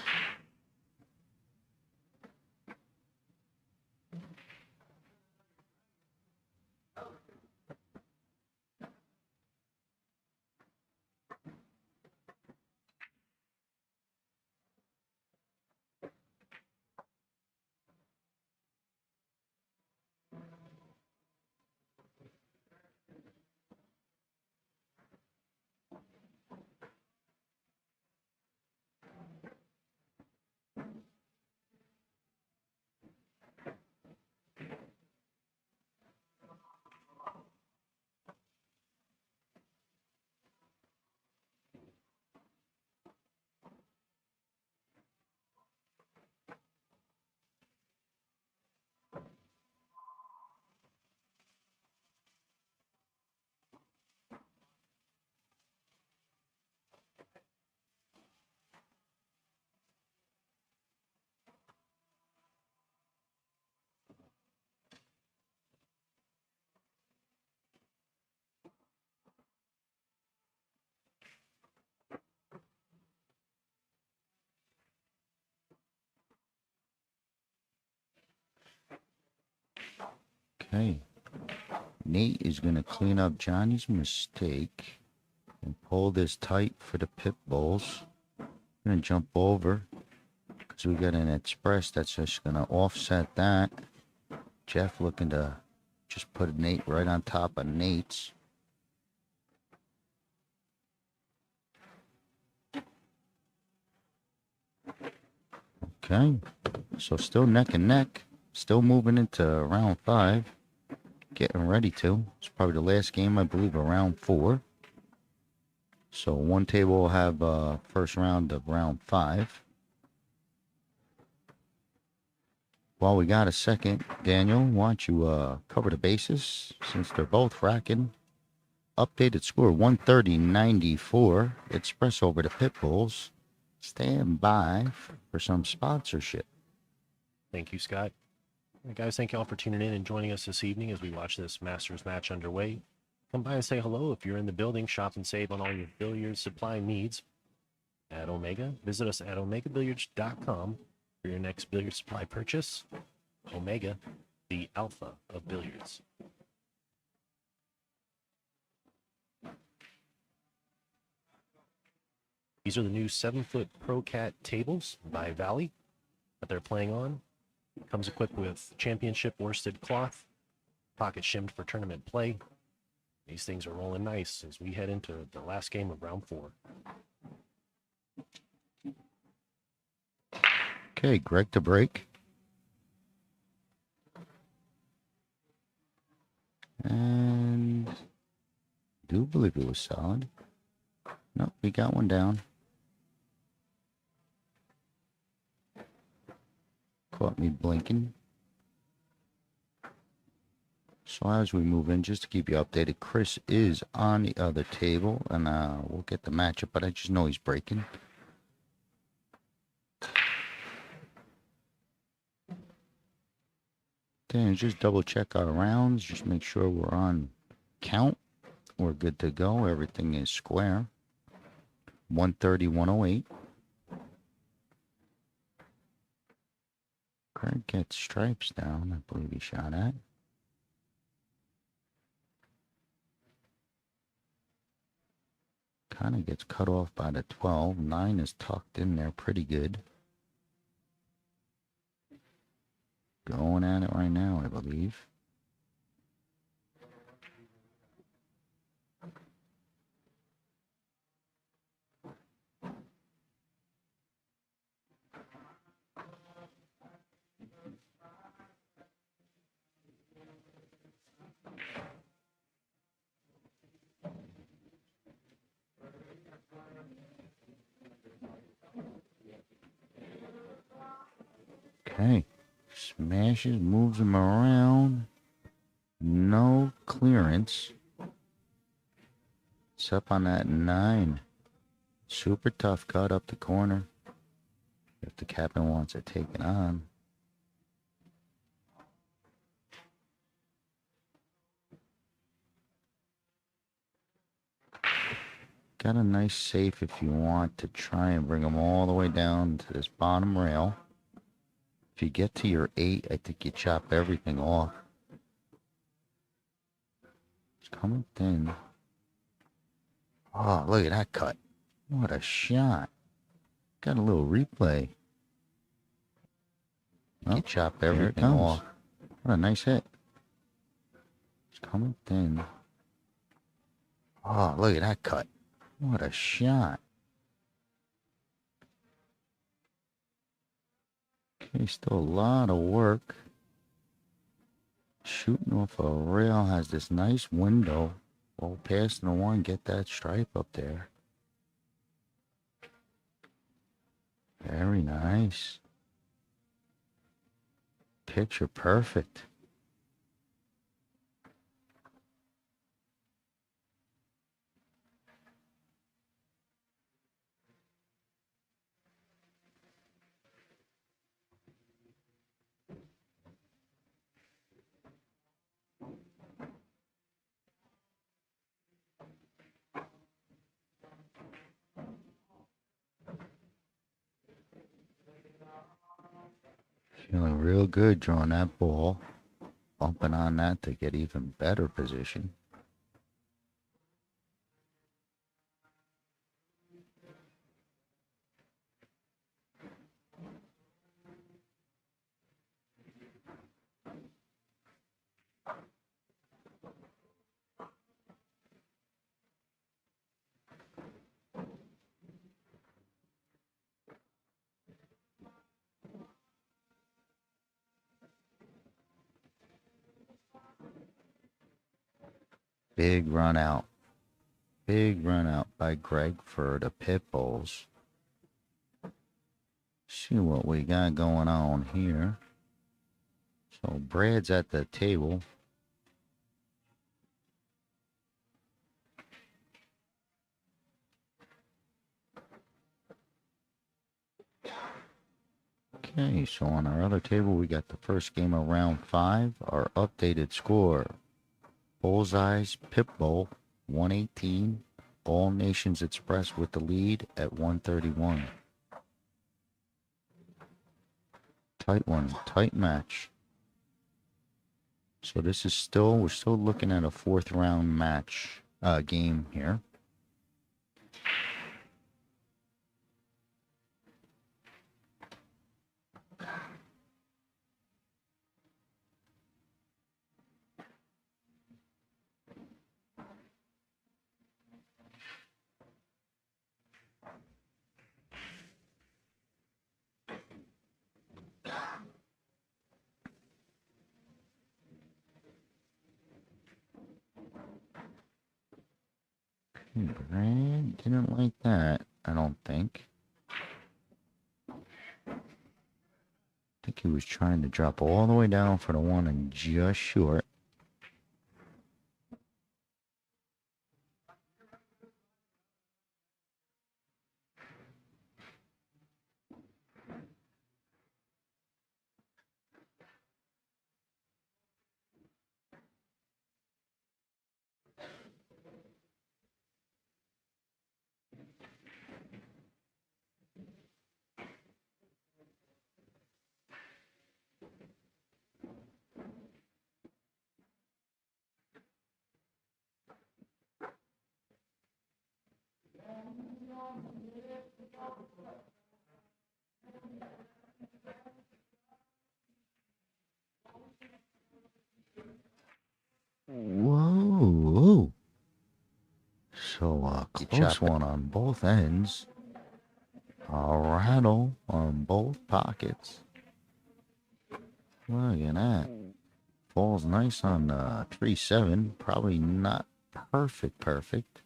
Okay. Nate is going to clean up Johnny's mistake and pull this tight for the Pitbulls. Going to jump over because we got an express that's just going to offset that. Jeff looking to just put Nate right on top of Nate's. Okay, so still neck and neck. Still moving into round 5. Getting ready to. It's probably the last game, I believe, of round 4. So one table will have first round of round 5. While we got a second, Daniel, why don't you cover the bases since they're both racking. Updated score 130-94. Express over the Pitbulls. Stand by for some sponsorship. Thank you, Scott. All right, guys, thank you all for tuning in and joining us this evening as we watch this Masters match underway. Come by and say hello if you're in the building. Shop and save on all your billiard supply needs at Omega. Visit us at omegabilliards.com for your next billiard supply purchase. Omega, the alpha of billiards. These are the new 7-foot Pro Cat tables by Valley that they're playing on. Comes equipped with championship worsted cloth, pocket shimmed for tournament play. These things are rolling nice as we head into the last game of round 4. Okay, Greg to break. And do believe it was solid. Nope, we got one down. Caught me blinking. So as we move in, just to keep you updated, Chris is on the other table, and we'll get the matchup, but I just know he's breaking. Then just double check our rounds, just make sure we're on count. We're good to go. Everything is square. 130, 108. Craig gets stripes down, I believe he shot at. Kind of gets cut off by the 12. 9 is tucked in there pretty good. Going at it right now, I believe. Okay. Smashes, moves him around. No clearance. It's up on that 9. Super tough cut up the corner. If the captain wants to take it on. Got a nice safe if you want to try and bring them all the way down to this bottom rail. If you get to your 8, I think you chop everything off. It's coming thin. Oh, look at that cut. What a shot. Got a little replay. You chop everything off. What a nice hit. It's coming thin. Oh, look at that cut. What a shot. Okay, still a lot of work. Shooting off a rail has this nice window. Roll past the 1, get that stripe up there. Very nice. Picture perfect. Feeling real good drawing that ball. bumping on that to get even better position. Big run out. Big run out by Greg for the Pitbulls. See what we got going on here. So Brad's at the table. Okay, so on our other table, we got the first game of round 5. Our updated score. Bullseye's Pitbull, 118. All Nations Express with the lead at 131. Tight one, tight match. So this is we're still looking at a 4th round match game here. Brad didn't like that, I don't think. I think he was trying to drop all the way down for the one and just short. Whoa. So a close one on both ends. A rattle on both pockets. Look at that. Falls nice on 3-7. Probably not perfect.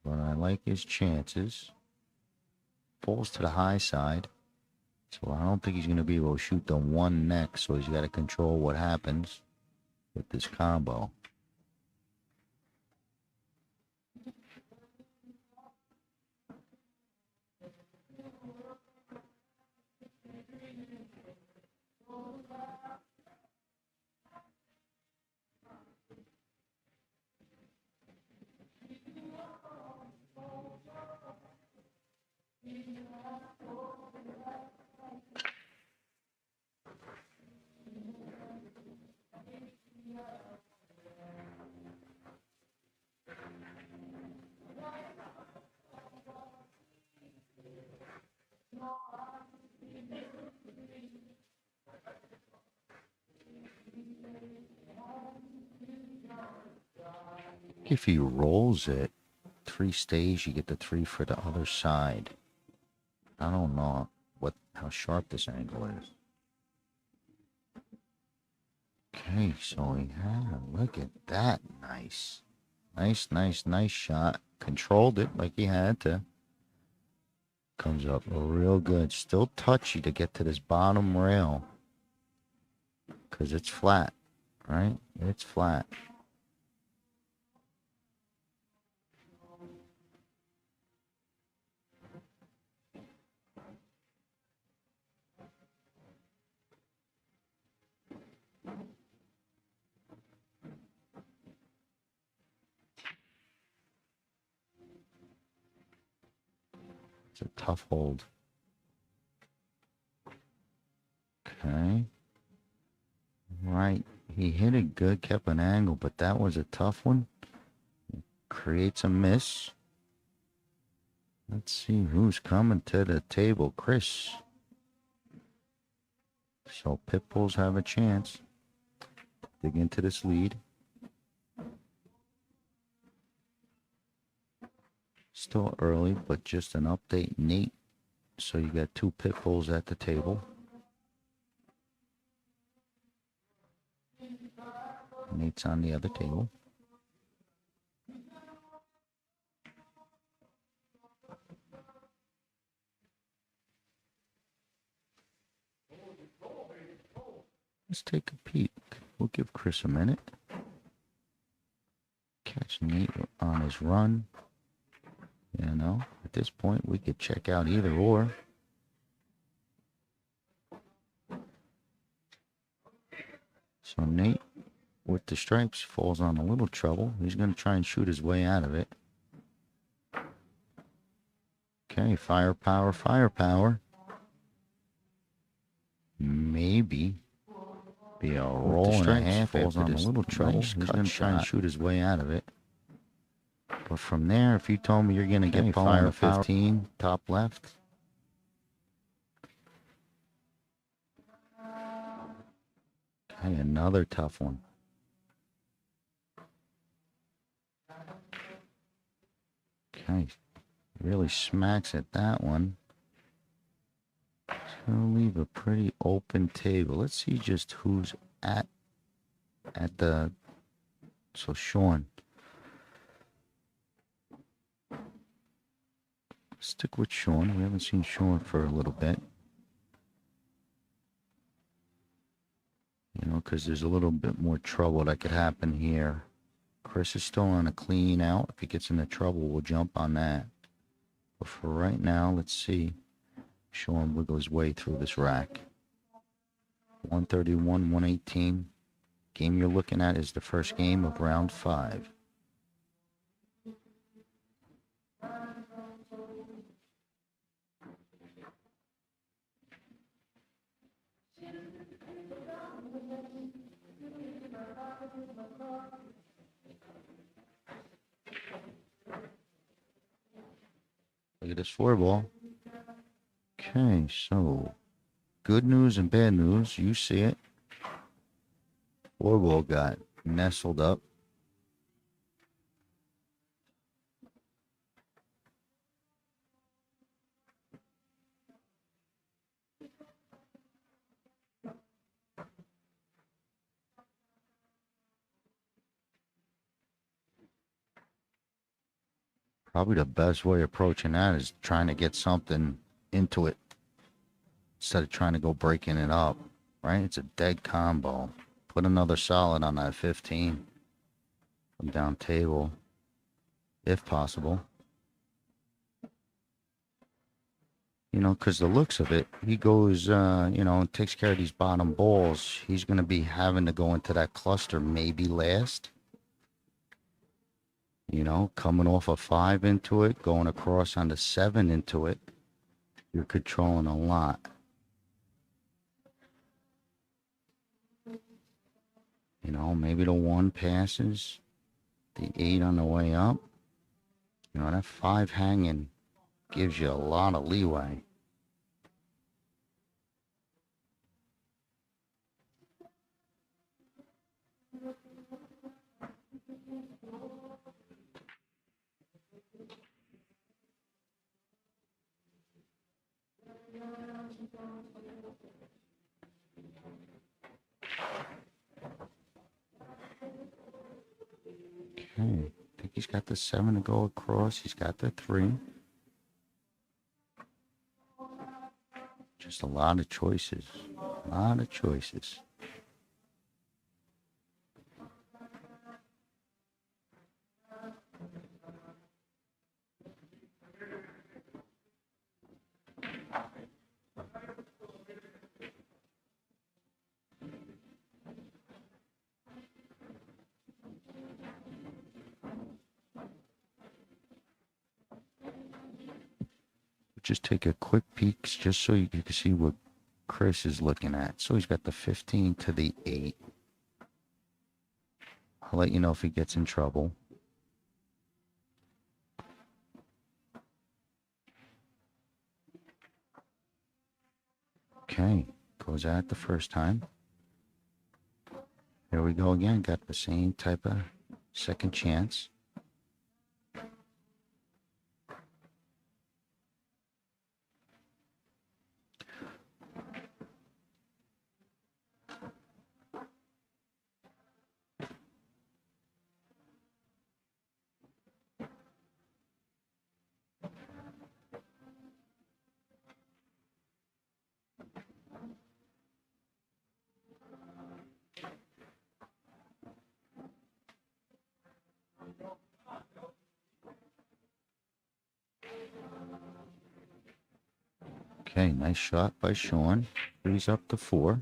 But I like his chances. Falls to the high side. So I don't think he's going to be able to shoot the one next. So he's got to control what happens with this combo. If he rolls it, 3 stays, you get the 3 for the other side. I don't know how sharp this angle is. Okay, so look at that. Nice shot. Controlled it like he had to. Comes up real good. Still touchy to get to this bottom rail. Because it's flat, right? It's flat. It's a tough hold. Okay. Right. He hit it good, kept an angle, but that was a tough one. Creates a miss. Let's see who's coming to the table. Chris. So Pitbulls have a chance. Dig into this lead. Still early, but just an update, Nate. So you got 2 Pitbulls at the table. Nate's on the other table. Let's take a peek. We'll give Chris a minute. Catch Nate on his run. You know, at this point, we could check out either or. So Nate, with the stripes, falls on a little trouble. He's going to try and shoot his way out of it. Okay, firepower, firepower. Maybe be a roll and a half. Falls on a little trouble. He's going to try and shoot his way out of it. But from there, if you told me you're going to get fire 15, top left. Okay, another tough one. Okay, really smacks at that one. It's going to leave a pretty open table. Let's see just who's at the... So Sean. Stick with Sean. We haven't seen Sean for a little bit. You know, because there's a little bit more trouble that could happen here. Chris is still on a clean out. If he gets into trouble, we'll jump on that. But for right now, let's see. Sean wiggle his way through this rack. 131, 118. Game you're looking at is the first game of round 5. Look at this 4-ball. Okay, so good news and bad news. You see it. 4-ball got nestled up. Probably the best way of approaching that is trying to get something into it instead of trying to go breaking it up, right? It's a dead combo. Put another solid on that 15 from down table, if possible. You know, because the looks of it, he goes, you know, and takes care of these bottom balls. He's going to be having to go into that cluster maybe last. You know, coming off a 5 into it, going across on the 7 into it. You're controlling a lot. You know, maybe the 1 passes, the 8 on the way up. You know, that 5 hanging gives you a lot of leeway. Okay, I think he's got the 7 to go across. He's got the 3. Just a lot of choices. A lot of choices. Just take a quick peek just so you can see what Chris is looking at. So he's got the 15 to the 8. I'll let you know if he gets in trouble. Okay, goes out the first time. Here we go again. Got the same type of second chance. Okay, nice shot by Sean. He's up to 4.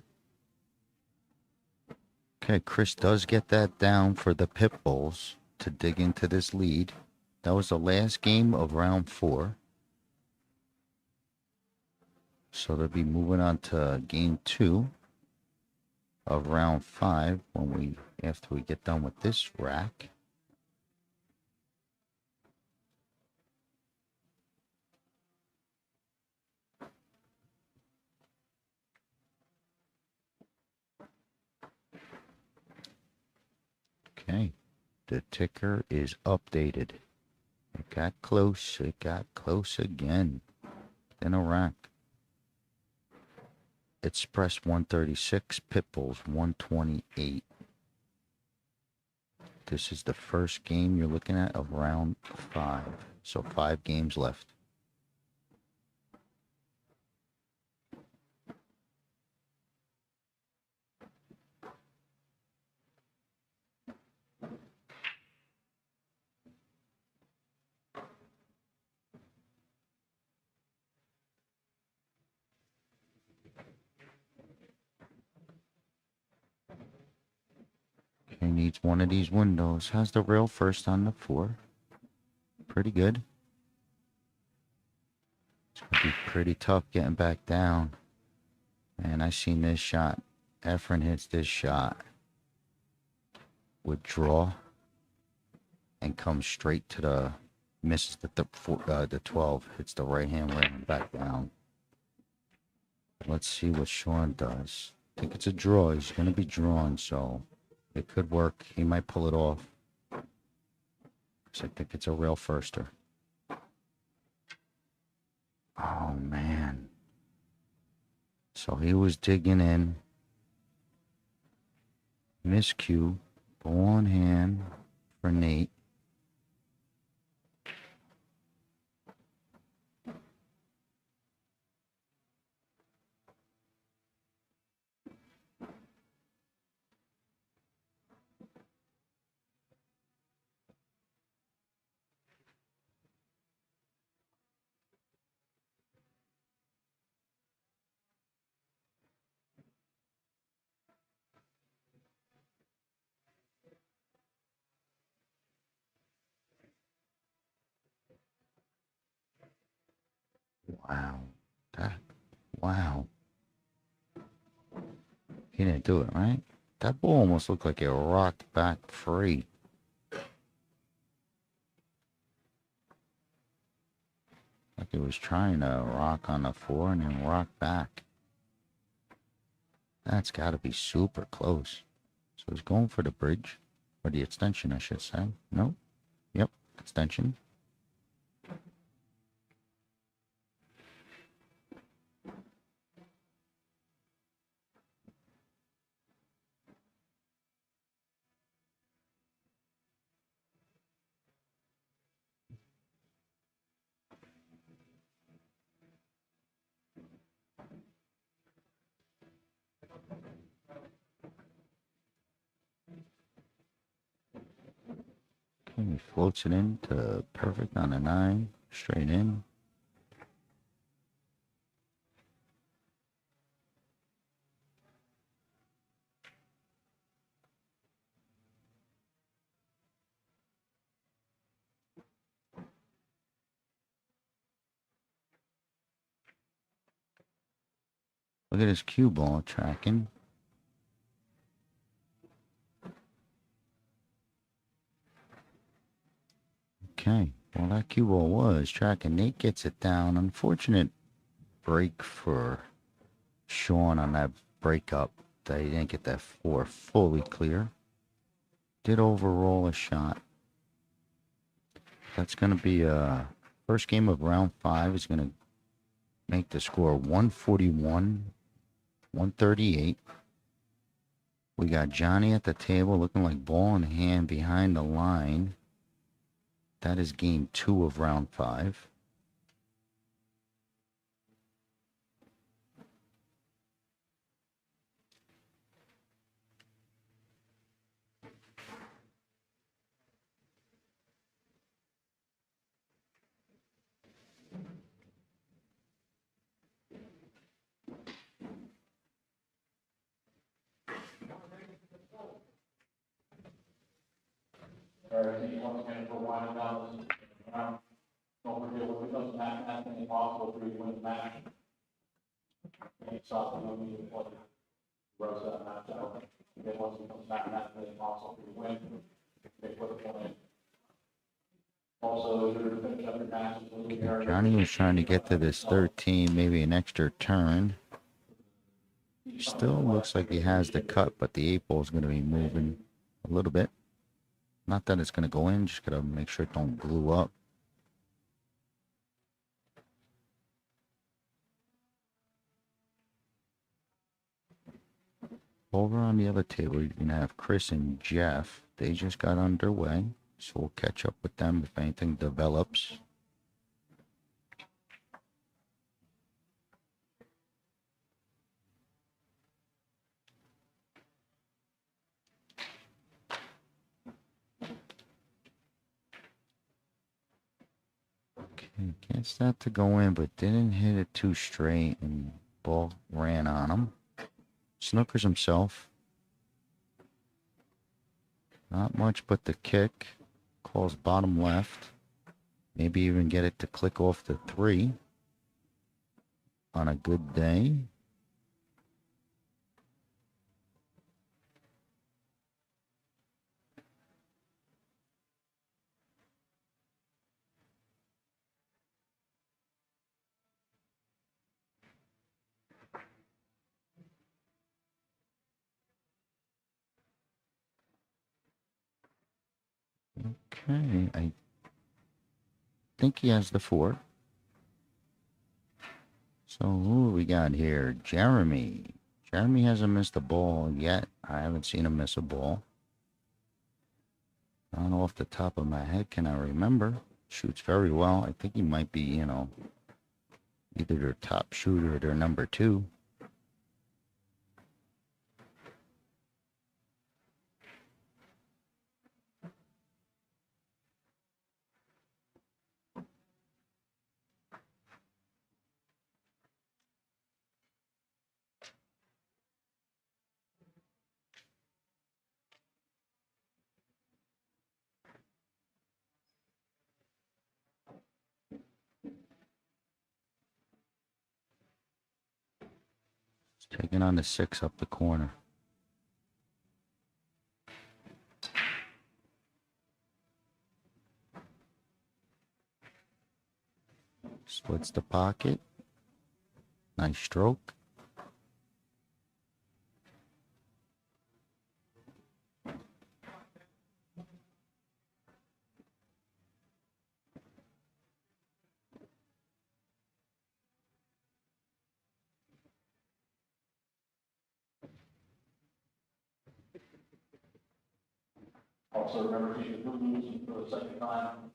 Okay, Chris does get that down for the Pitbulls to dig into this lead. That was the last game of round 4. So they'll be moving on to game 2 of round 5 after we get done with this rack. Okay, the ticker is updated. It got close. It got close again. In a rack. Express 136, Pitbulls 128. This is the first game you're looking at of round 5. So 5 games left. Okay, needs one of these windows. Has the rail first on the 4. Pretty good. It's going to be pretty tough getting back down. Man, I seen this shot. Efren hits this shot with draw and comes straight to the, misses the 12, hits the right hand rail and back down. Let's see what Sean does. I think it's a draw. He's going to be drawn, so it could work. He might pull it off. So I think it's a rail firster. Oh, man. So he was digging in. Miscue. Ball on hand for Nate. Wow. Wow. He didn't do it, right? That ball almost looked like it rocked back free. Like it was trying to rock on the 4 and then rock back. That's got to be super close. So he's going for the bridge. Or the extension, I should say. No? Yep, extension. Okay, he floats it in to perfect on a 9. Straight in. Look at his cue ball tracking. Okay, well that cue ball was tracking. Nate gets it down. Unfortunate break for Sean on that breakup. That he didn't get that 4 fully clear. Did overroll a shot. That's going to be first game of round 5 is going to make the score 141, 138. We got Johnny at the table looking like ball in hand behind the line. That is game 2 of round 5. All right, thank you once again for winding down this round. Don't forget, if it doesn't happen, that's impossible for you to win the match. And stop the movie and play. Rose that match out. Again, once it comes back, that's impossible for you to win. They put a point. Also, you're to finish up your matches. Johnny was trying to get to this 13, maybe an extra turn. Still looks like he has the cut, but the 8 ball is going to be moving a little bit. Not that it's going to go in, just got to make sure it don't glue up. Over on the other table, you're going to have Chris and Jeff. They just got underway, so we'll catch up with them if anything develops. Okay, gets that to go in, but didn't hit it too straight, and ball ran on him. Snookers himself. Not much but the kick. Calls bottom left. Maybe even get it to click off the 3 on a good day. Okay, I think he has the 4. So who we got here? Jeremy. Jeremy hasn't missed a ball yet. I haven't seen him miss a ball. I don't know off the top of my head, can I remember? Shoots very well. I think he might be, you know, either their top shooter or their number 2. Taking on the 6 up the corner. Splits the pocket. Nice stroke. Also, remember, if you lose for the second time,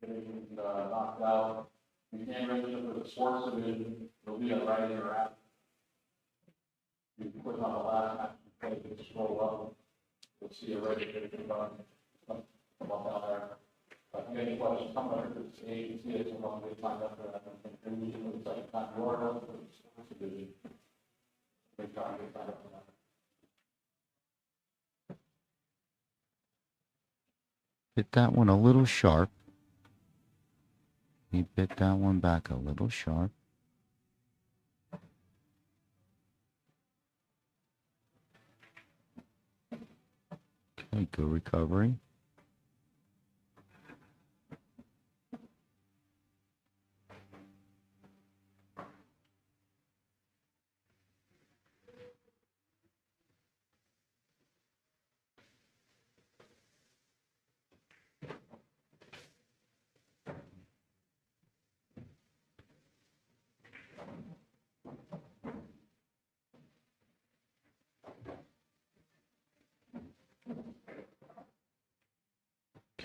getting knocked out, you can't register for the sports division, you'll be a writing or app. You click on the last match, you can scroll up, you'll see a registration button, come up down there. If you have any questions, come over to the agency, it's a long way to sign up for that, and we for the second time, you are eligible for the sports division. Make sure you sign up for that. Hit that one a little sharp. He bit that one back a little sharp. Okay, good recovery.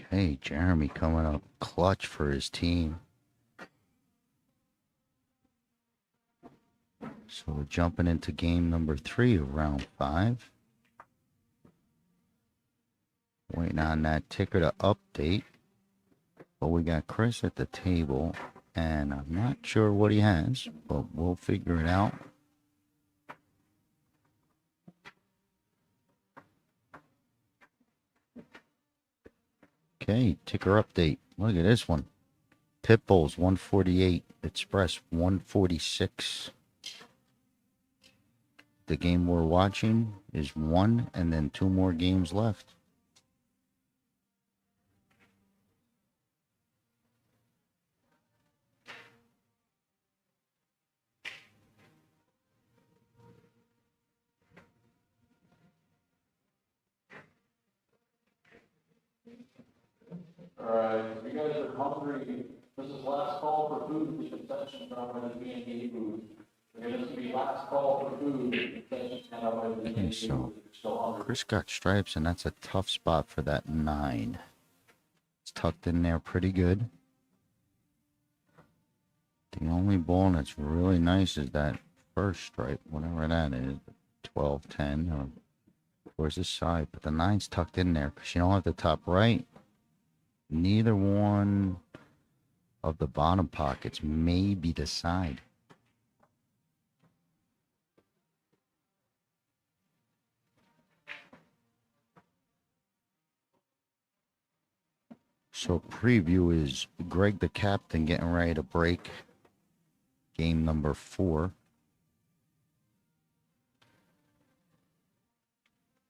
Okay, Jeremy coming up clutch for his team. So we're jumping into game number 3 of round 5. Waiting on that ticker to update. But we got Chris at the table, and I'm not sure what he has, but we'll figure it out. Okay, ticker update. Look at this one. Pitbulls 148, Express 146. The game we're watching is 1, and then 2 more games left. All right, if you guys are hungry, this is last call for food, the concession from the VNEA booth. Okay, this will be last call for food, the concession stand out by the Okay, VNEA so booth, if you're still hungry. Chris got stripes, and that's a tough spot for that 9. It's tucked in there pretty good. The only ball that's really nice is that first stripe, whatever that is, 12, 10, or towards the side. But the 9's tucked in there because you don't have the top right. Neither one of the bottom pockets, maybe the side. So preview is Greg the captain getting ready to break game number 4.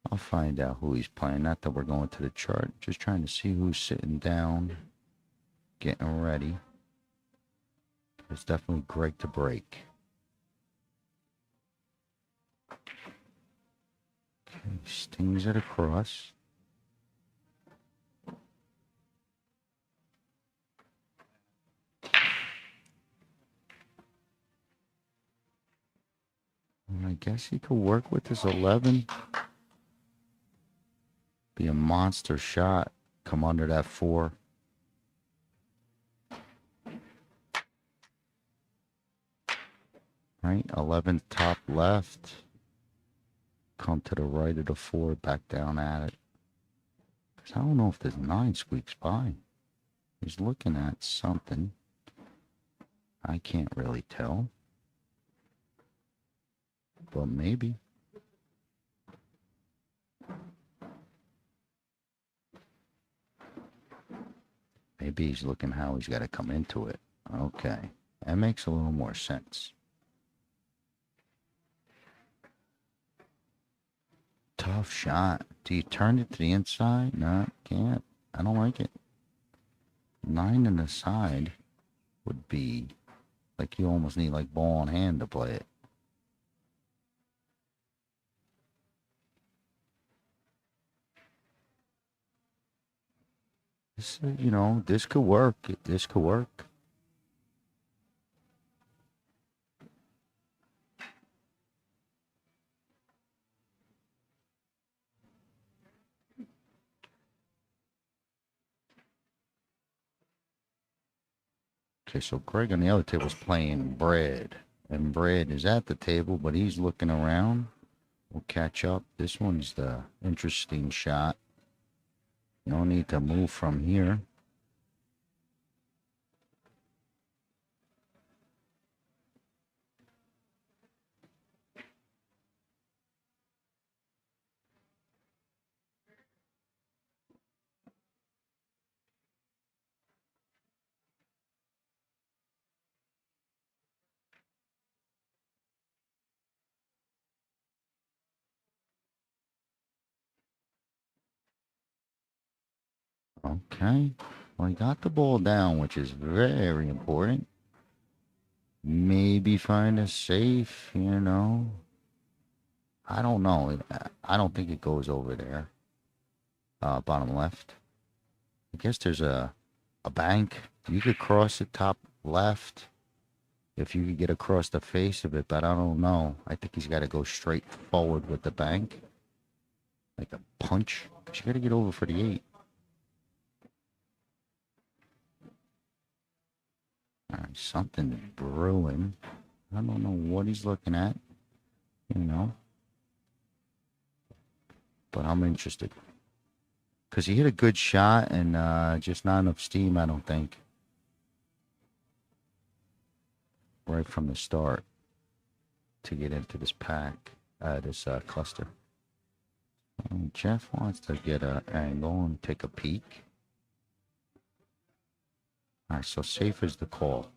I'll find out who he's playing. Not that we're going to the chart. Just trying to see who's sitting down, getting ready. It's definitely Greg to break. Okay, stings it across. I guess he could work with this 11. Be a monster shot. Come under that 4. Right, 11 top left. Come to the right of the 4, back down at it. 'Cause I don't know if this 9 squeaks by. He's looking at something. I can't really tell. But maybe. Maybe he's looking how he's got to come into it. Okay. That makes a little more sense. Tough shot. Do you turn it to the inside? No, can't. I don't like it. 9 in the side would be like you almost need like ball in hand to play it. This, you know, this could work. This could work. Okay, so Greg on the other table is playing Brad. And Brad is at the table, but he's looking around. We'll catch up. This one's the interesting shot. No need to move from here. Okay. Well, he got the ball down, which is very important. Maybe find a safe, you know. I don't know. I don't think it goes over there. Bottom left. I guess there's a bank. You could cross it top left if you could get across the face of it, but I don't know. I think he's got to go straight forward with the bank. Like a punch. Because you got to get over for the 8. All right, something brewing. I don't know what he's looking at, you know. But I'm interested. Because he hit a good shot and just not enough steam, I don't think. Right from the start to get into this pack, this cluster. Jeff wants to get an angle and take a peek. All right, so safe is the call.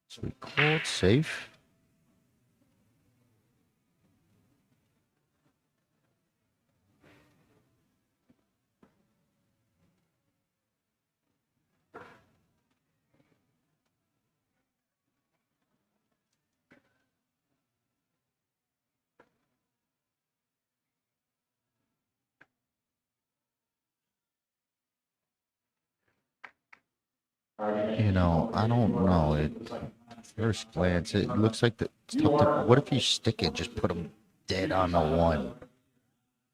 So we called safe. You know, I don't know. At first glance, it looks like it's tough to. What if you stick it? Just put them dead on the 1.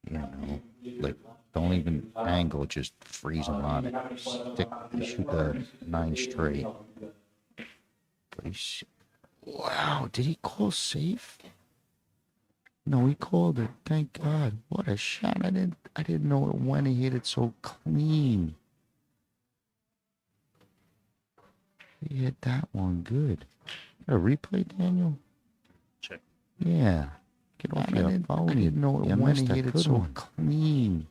You know, like don't even angle. Just freeze them on it. Shoot the 9 straight. But wow, did he call safe? No, he called it. Thank God. What a shot! I didn't know it when he hit it so clean. He hit that one good. Got a replay, Daniel? Check. Yeah. Get off your phone. I didn't know it when he hit it so clean.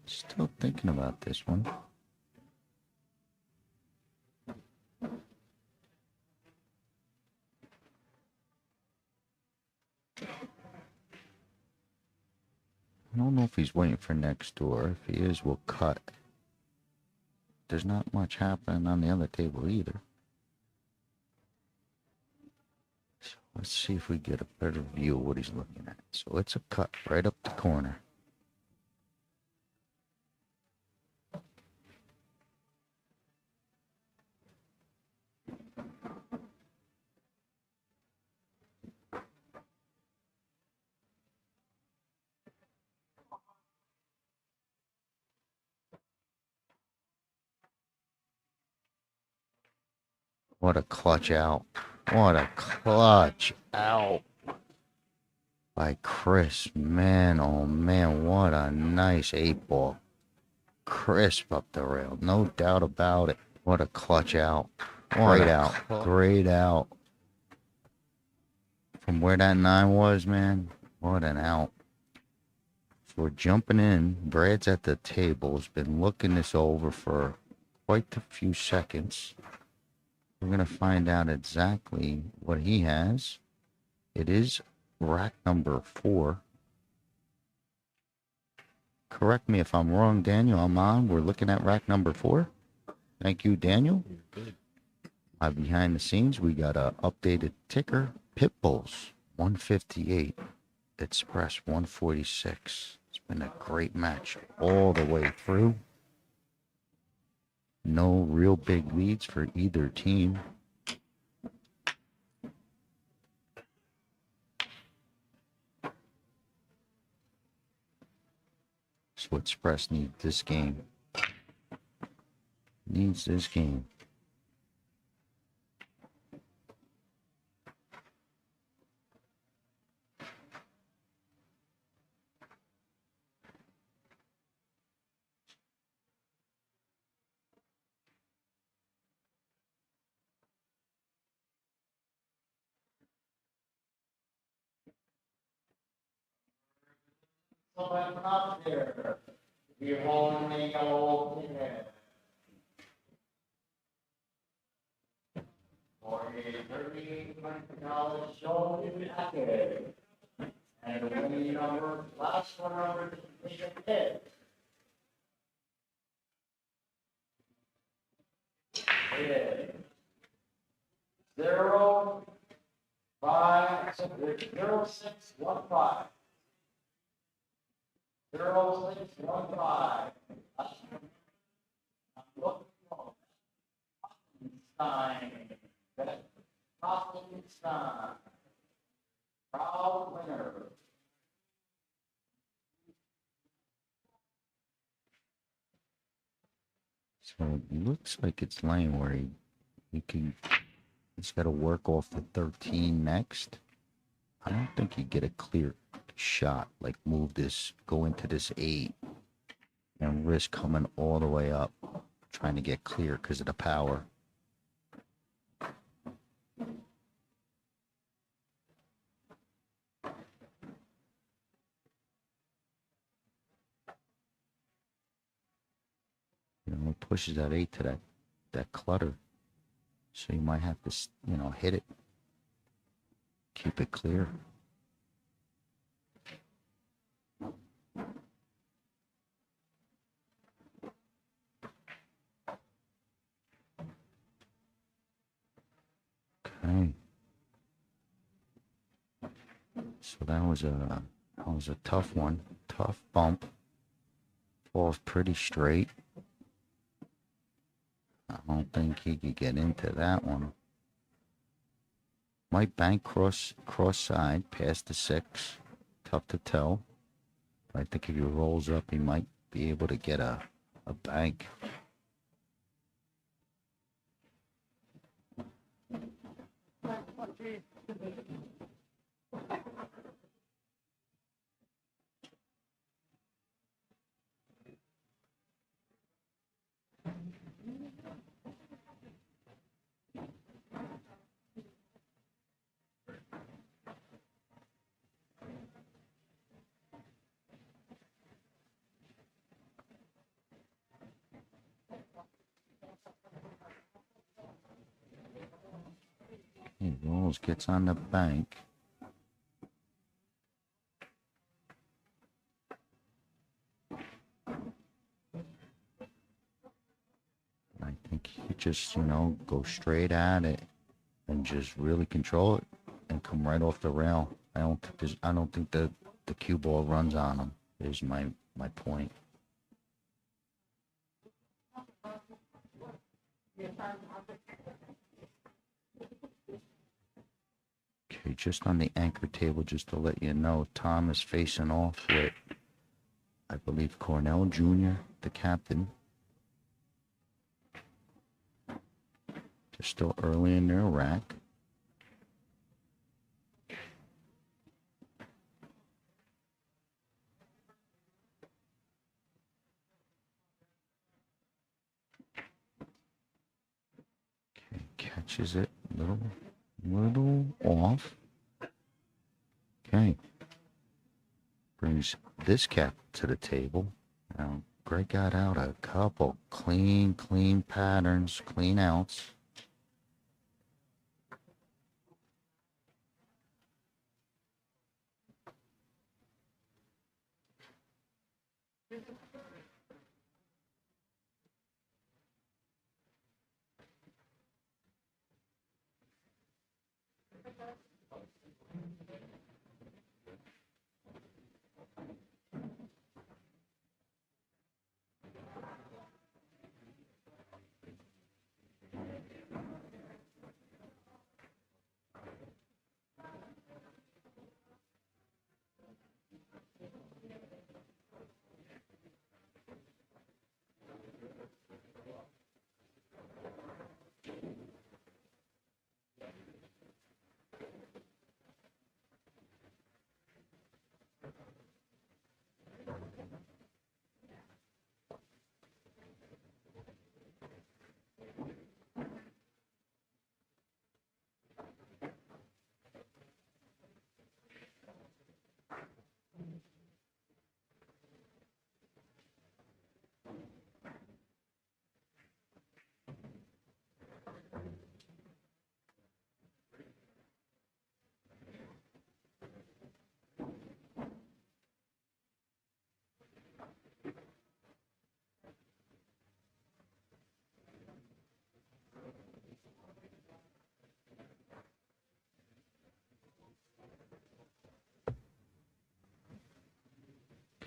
Still thinking about this one. I don't know if he's waiting for next door. If he is, we'll cut. There's not much happening on the other table either. So let's see if we get a better view of what he's looking at. So it's a cut right up the corner. What a clutch out. What a clutch out by Chris. Man, oh man, what a nice 8-ball. Crisp up the rail. No doubt about it. What a clutch out. Great out. Great out. From where that 9 was, man, what an out. So we're jumping in. Brad's at the table. Has been looking this over for quite a few seconds. We're going to find out exactly what he has. It is rack number 4. Correct me if I'm wrong, Daniel. I'm on. We're looking at rack number 4. Thank you, Daniel. Behind the scenes, we got a updated ticker. Pitbulls, 158. Express, 146. It's been a great match all the way through. No real big leads for either team. So Express needs this game. Needs this game. Somebody up there. You're holding your head. For a $30 show you package. And the winning number, last one number is the head. Head. 0, 5, 0, 6, 1, 5. 0, 6, 1, 5. Look, Stein. Stein. Proud winner. So it looks like it's laying where he's got to work off the 13 next. I don't think you get a clear shot, like move this, go into this 8, and risk coming all the way up, trying to get clear because of the power. You know, it pushes that 8 to that clutter. So you might have to, you know, hit it. Keep it clear. Okay. So that was a tough one. Tough bump. Falls pretty straight. I don't think he could get into that one. Might bank cross side past the 6. Tough to tell. I think if he rolls up, he might be able to get a bank. He rolls, gets on the bank. I think he just, you know, go straight at it and just really control it and come right off the rail. I don't think the cue ball runs on him. Is my point. Okay, just on the anchor table, just to let you know, Tom is facing off with, I believe, Cornell Jr., the captain. They're still early in their rack. Okay, catches it little off. Okay. Brings this cap to the table. Now, Greg got out a couple clean patterns, clean outs.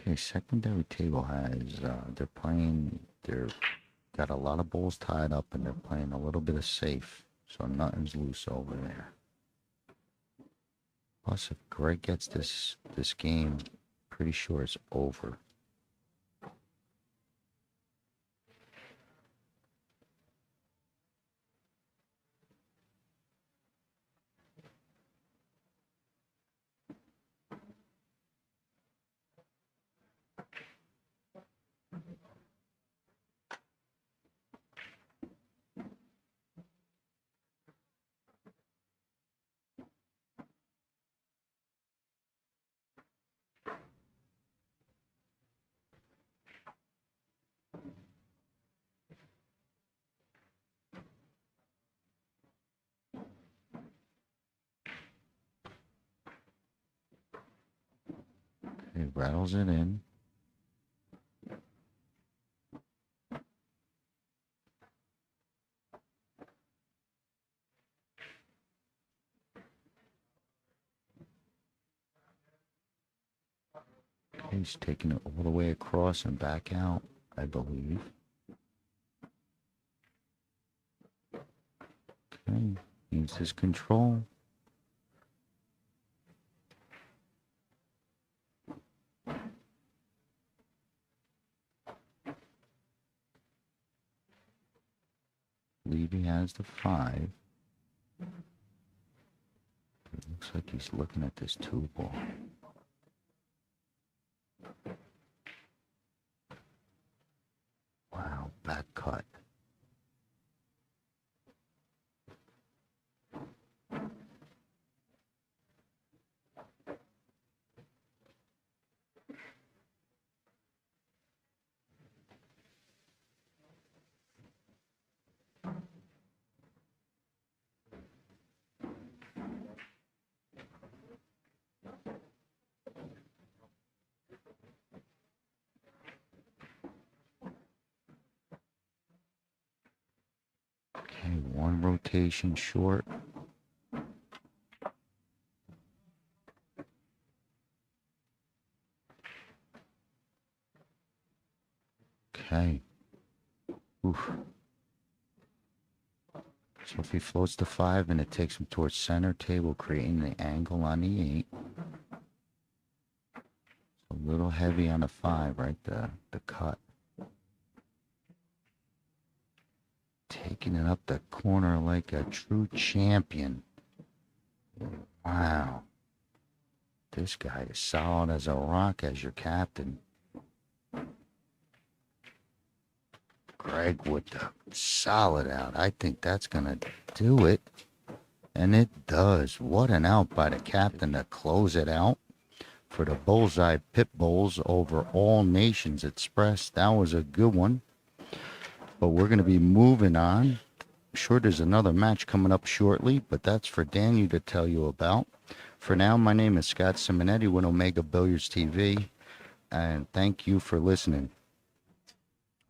Okay, secondary table has, they're got a lot of balls tied up and they're playing a little bit of safe. So nothing's loose over there. Plus, if Greg gets this game, pretty sure it's over. He rattles it in. He's taking it all the way across and back out, I believe. Okay, needs his control. Levy has the 5. It looks like he's looking at this 2 ball. Wow, back cut. Okay, 1 rotation short. Okay. Oof. So if he floats the 5 and it takes him towards center table, creating the angle on the 8. A little heavy on the 5, right? The cut. Taking it up the corner like a true champion. Wow. This guy is solid as a rock as your captain. Greg with the solid out. I think that's going to do it. And it does. What an out by the captain to close it out for the Bullseye Pitbulls over All Nations Express. That was a good one. But we're going to be moving on. I'm sure there's another match coming up shortly, but that's for Daniel to tell you about. For now, my name is Scott Simonetti with Omega Billiards TV, and thank you for listening.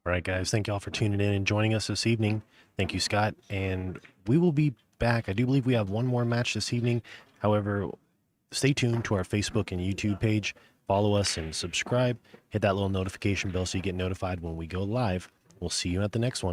All right, guys, thank y'all for tuning in and joining us this evening. Thank you, Scott, and we will be back. I do believe we have one more match this evening. However, stay tuned to our Facebook and YouTube page. Follow us and subscribe. Hit that little notification bell so you get notified when we go live. We'll see you at the next one.